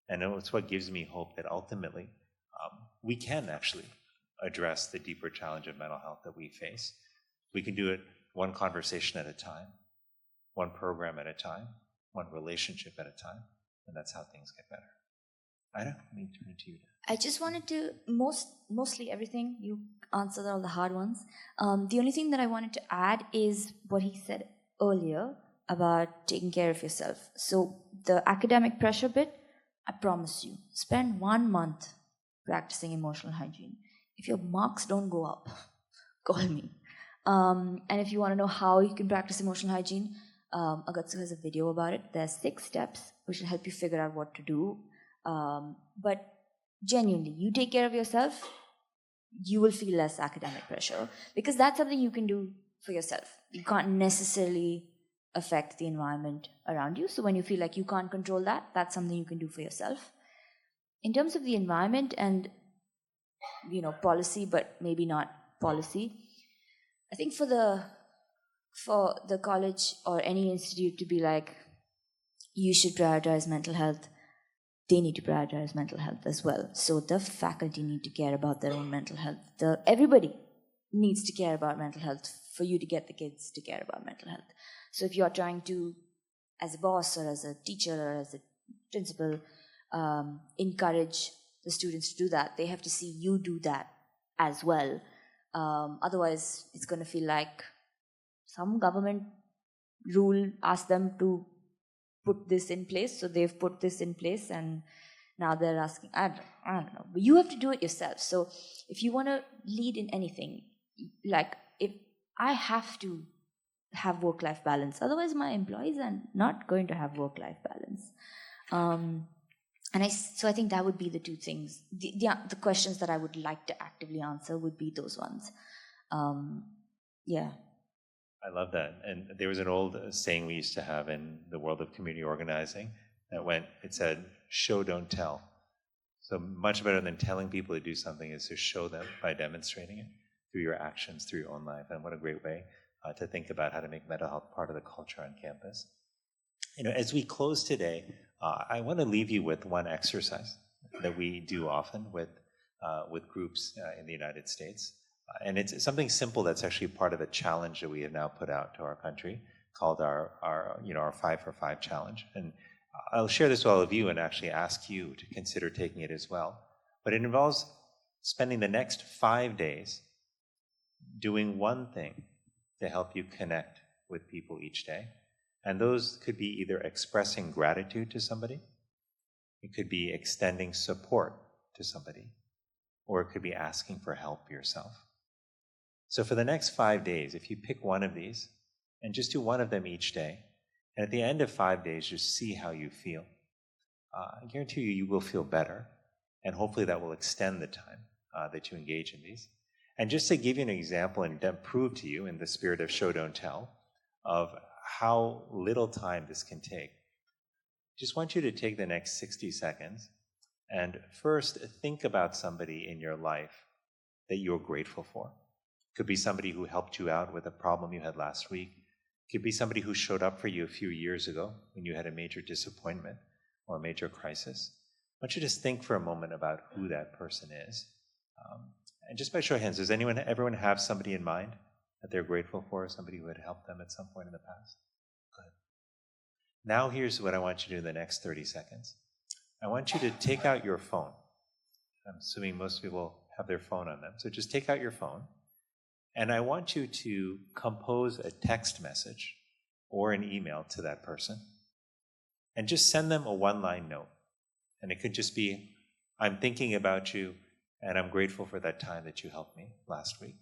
S3: And it's what gives me hope that ultimately we can actually address the deeper challenge of mental health that we face. We can do it one conversation at a time, one program at a time, one relationship at a time, and that's how things get better. Ida, let me turn it to you.
S4: I just wanted to, mostly everything, you answered all the hard ones. The only thing that I wanted to add is what he said earlier about taking care of yourself. So the academic pressure bit, I promise you, spend 1 month practicing emotional hygiene. If your marks don't go up, call me. And if you want to know how you can practice emotional hygiene, Agatsu has a video about it. There's 6 steps which will help you figure out what to do. But genuinely, you take care of yourself, you will feel less academic pressure, because that's something you can do for yourself. You can't necessarily affect the environment around you. So when you feel like you can't control that, that's something you can do for yourself. In terms of the environment and, policy, but maybe not policy, I think for the college or any institute to be like, you should prioritize mental health, they need to prioritize mental health as well. So the faculty need to care about their own mental health. Everybody needs to care about mental health for you to get the kids to care about mental health. So if you're trying to, as a boss or as a teacher or as a principal, encourage the students to do that, they have to see you do that as well. Otherwise, it's going to feel like some government rule asked them to put this in place, so they've put this in place, and now they're asking, I don't know. But you have to do it yourself. So if you want to lead in anything, like if I have to have work-life balance. Otherwise, my employees are not going to have work-life balance. So I think that would be the two things. The questions that I would like to actively answer would be those ones. Yeah.
S3: I love that. And there was an old saying we used to have in the world of community organizing it said, show, don't tell. So much better than telling people to do something is to show them by demonstrating it through your actions, through your own life. And what a great way to think about how to make mental health part of the culture on campus. As we close today, I want to leave you with one exercise that we do often with groups in the United States. And it's something simple that's actually part of a challenge that we have now put out to our country called our 5 for 5 challenge. And I'll share this with all of you and actually ask you to consider taking it as well. But it involves spending the next 5 days doing one thing to help you connect with people each day. And those could be either expressing gratitude to somebody, it could be extending support to somebody, or it could be asking for help yourself. So for the next 5 days, if you pick one of these and just do one of them each day, and at the end of 5 days, just see how you feel. I guarantee you will feel better, and hopefully that will extend the time that you engage in these. And just to give you an example and prove to you in the spirit of show, don't tell, of how little time this can take, I just want you to take the next 60 seconds and first think about somebody in your life that you're grateful for. It could be somebody who helped you out with a problem you had last week. It could be somebody who showed up for you a few years ago when you had a major disappointment or a major crisis. I want you to just think for a moment about who that person is. And just by show of hands, does everyone have somebody in mind that they're grateful for, somebody who had helped them at some point in the past? Good. Now here's what I want you to do in the next 30 seconds. I want you to take out your phone. I'm assuming most people have their phone on them. So just take out your phone. And I want you to compose a text message or an email to that person and just send them a one-line note. And it could just be, I'm thinking about you and I'm grateful for that time that you helped me last week.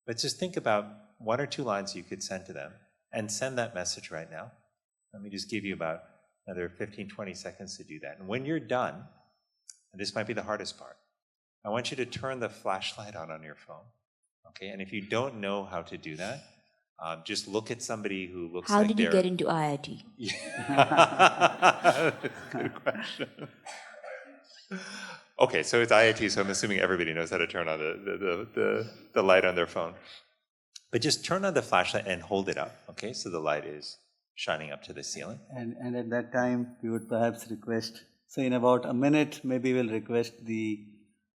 S3: But just think about 1 or 2 lines you could send to them and send that message right now. Let me just give you about another 15, 20 seconds to do that. And when you're done, and this might be the hardest part, I want you to turn the flashlight on your phone. Okay, and if you don't know how to do that, just look at somebody who looks
S4: How
S3: like
S4: did you get into IIT?
S3: Good question. Okay, so it's IIT, so I'm assuming everybody knows how to turn on the light on their phone. But just turn on the flashlight and hold it up, okay, so the light is shining up to the ceiling.
S1: And at that time, we would perhaps request, so in about a minute, maybe we'll request the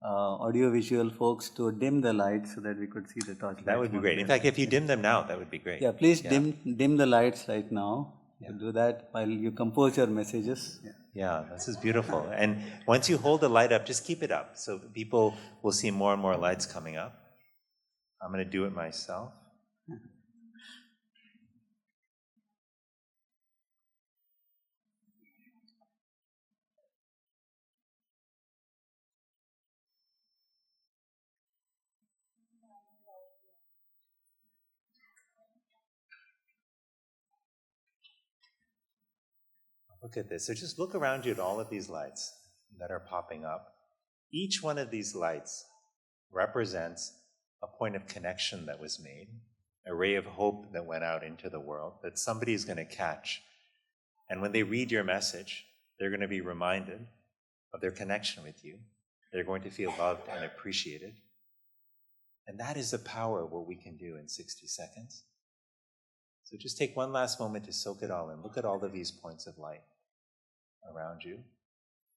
S1: audio-visual folks to dim the lights so that we could see the torch.
S3: That would be great. In fact, if you dim them now, that would be great.
S1: Yeah, please dim the lights right now. You do that while you compose your messages.
S3: Yeah, this is beautiful. And once you hold the light up, just keep it up so that people will see more and more lights coming up. I'm going to do it myself. Look at this. So just look around you at all of these lights that are popping up. Each one of these lights represents a point of connection that was made, a ray of hope that went out into the world that somebody is going to catch. And when they read your message, they're going to be reminded of their connection with you. They're going to feel loved and appreciated. And that is the power of what we can do in 60 seconds. So just take one last moment to soak it all in. Look at all of these points of light around you.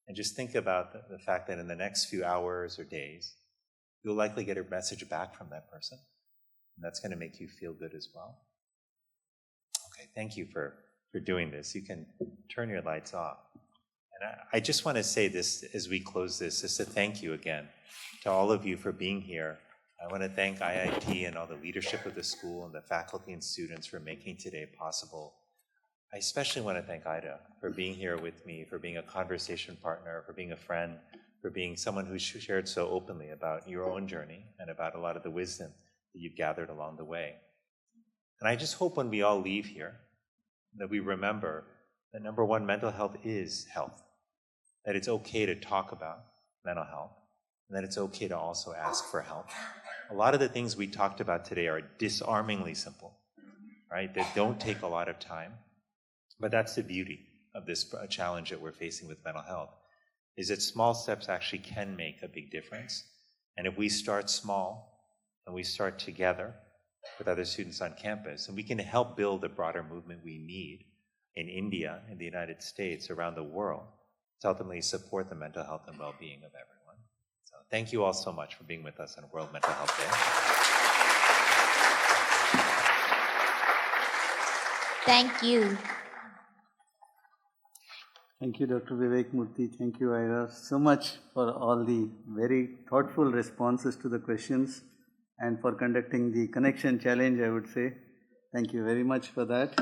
S3: And just think about the fact that in the next few hours or days, you'll likely get a message back from that person. And that's going to make you feel good as well. Okay, thank you for doing this. You can turn your lights off. And I just want to say this as we close this, just to thank you again to all of you for being here. I want to thank IIT and all the leadership of the school and the faculty and students for making today possible. I especially want to thank Ida for being here with me, for being a conversation partner, for being a friend, for being someone who shared so openly about your own journey and about a lot of the wisdom that you've gathered along the way. And I just hope when we all leave here that we remember that number one, mental health is health, that it's okay to talk about mental health, and that it's okay to also ask for help. A lot of the things we talked about today are disarmingly simple, right? They don't take a lot of time, but that's the beauty of this challenge that we're facing with mental health, is that small steps actually can make a big difference. And if we start small and we start together with other students on campus, and we can help build the broader movement we need in India, in the United States, around the world, to ultimately support the mental health and well-being of everyone. So thank you all so much for being with us on World Mental Health Day.
S4: Thank you.
S1: Thank you, Dr. Vivek Murthy. Thank you, Ira, so much for all the very thoughtful responses to the questions and for conducting the connection challenge, I would say. Thank you very much for that.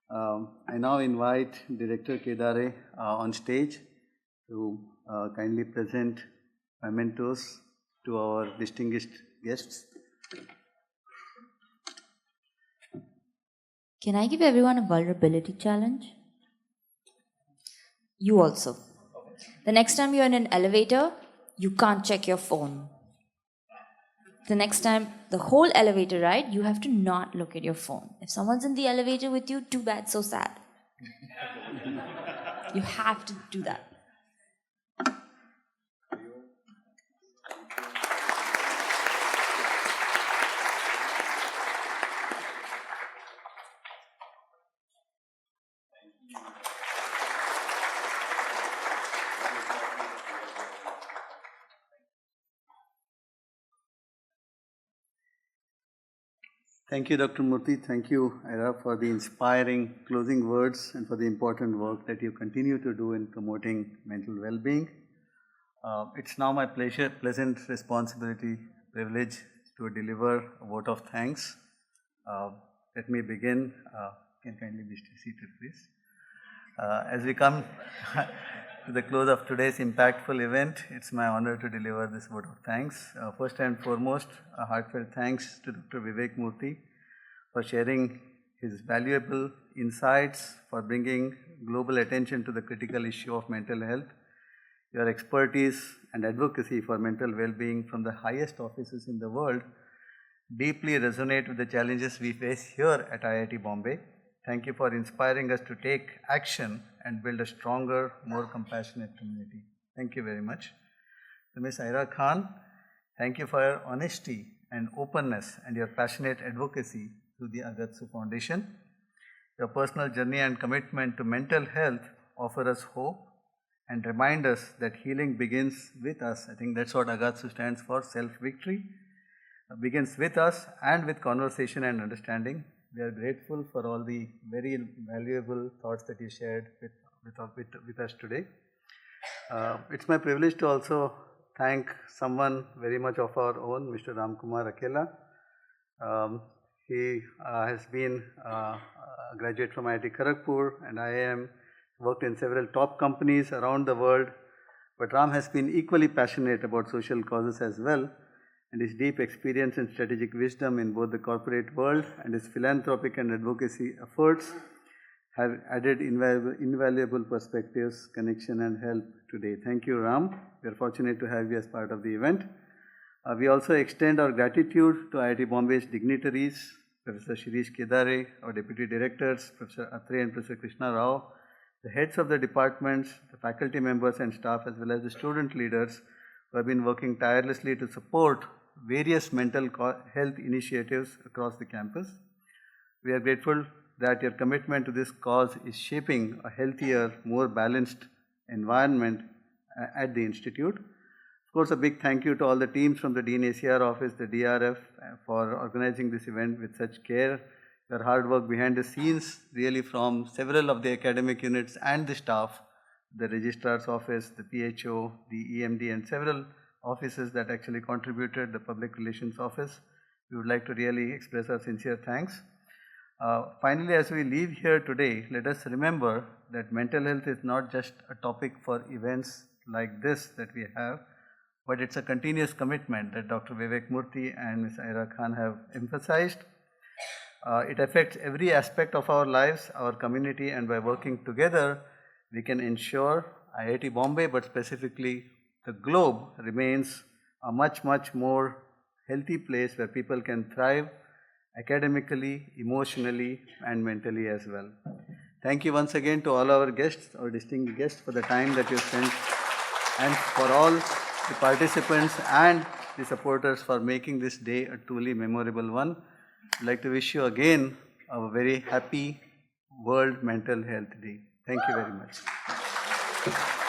S1: I now invite Director Kedare on stage to kindly present mementos to our distinguished guests.
S4: Can I give everyone a vulnerability challenge? You also. The next time you're in an elevator, you can't check your phone. The next time, the whole elevator ride, you have to not look at your phone. If someone's in the elevator with you, too bad, so sad. You have to do that.
S1: Thank you, Dr. Murthy. Thank you, Ira, for the inspiring closing words and for the important work that you continue to do in promoting mental well-being. It's now my pleasant responsibility, privilege to deliver a vote of thanks. Let me begin. Can kindly be seated, please. As we come to the close of today's impactful event, it's my honor to deliver this vote of thanks. First and foremost, a heartfelt thanks to Dr. Vivek Murthy for sharing his valuable insights, for bringing global attention to the critical issue of mental health. Your expertise and advocacy for mental well-being from the highest offices in the world deeply resonate with the challenges we face here at IIT Bombay. Thank you for inspiring us to take action and build a stronger, more compassionate community. Thank you very much. To Ms. Ira Khan, thank you for your honesty and openness and your passionate advocacy through the Agatsu Foundation. Your personal journey and commitment to mental health offer us hope and remind us that healing begins with us. I think that's what Agatsu stands for, self-victory. Begins with us and with conversation and understanding. We are grateful for all the very valuable thoughts that you shared with us today. It's my privilege to also thank someone very much of our own, Mr. Ramkumar Akela. He has been a graduate from IIT Kharagpur and IIM, worked in several top companies around the world, but Ram has been equally passionate about social causes as well, and his deep experience and strategic wisdom in both the corporate world and his philanthropic and advocacy efforts have added invaluable perspectives, connection and help today. Thank you, Ram. We are fortunate to have you as part of the event. We also extend our gratitude to IIT Bombay's dignitaries, Professor Shirish Kedare, our Deputy Directors, Professor Atre and Professor Krishna Rao, the heads of the departments, the faculty members and staff, as well as the student leaders who have been working tirelessly to support various mental health initiatives across the campus. We are grateful that your commitment to this cause is shaping a healthier, more balanced environment at the Institute. Of course, a big thank you to all the teams from the Dean ACR office, the DRF, for organizing this event with such care. Your hard work behind the scenes, really from several of the academic units and the staff, the Registrar's office, the PHO, the EMD and several offices that actually contributed, the Public Relations office. We would like to really express our sincere thanks. Finally, as we leave here today, let us remember that mental health is not just a topic for events like this that we have, but it's a continuous commitment that Dr. Vivek Murthy and Ms. Ira Khan have emphasized. It affects every aspect of our lives, our community, and by working together, we can ensure IIT Bombay, but specifically the globe, remains a much, much more healthy place where people can thrive academically, emotionally, and mentally as well. Thank you once again to all our guests, our distinguished guests, for the time that you spent, and for all the participants and the supporters for making this day a truly memorable one. I'd like to wish you again a very happy World Mental Health Day. Thank you very much.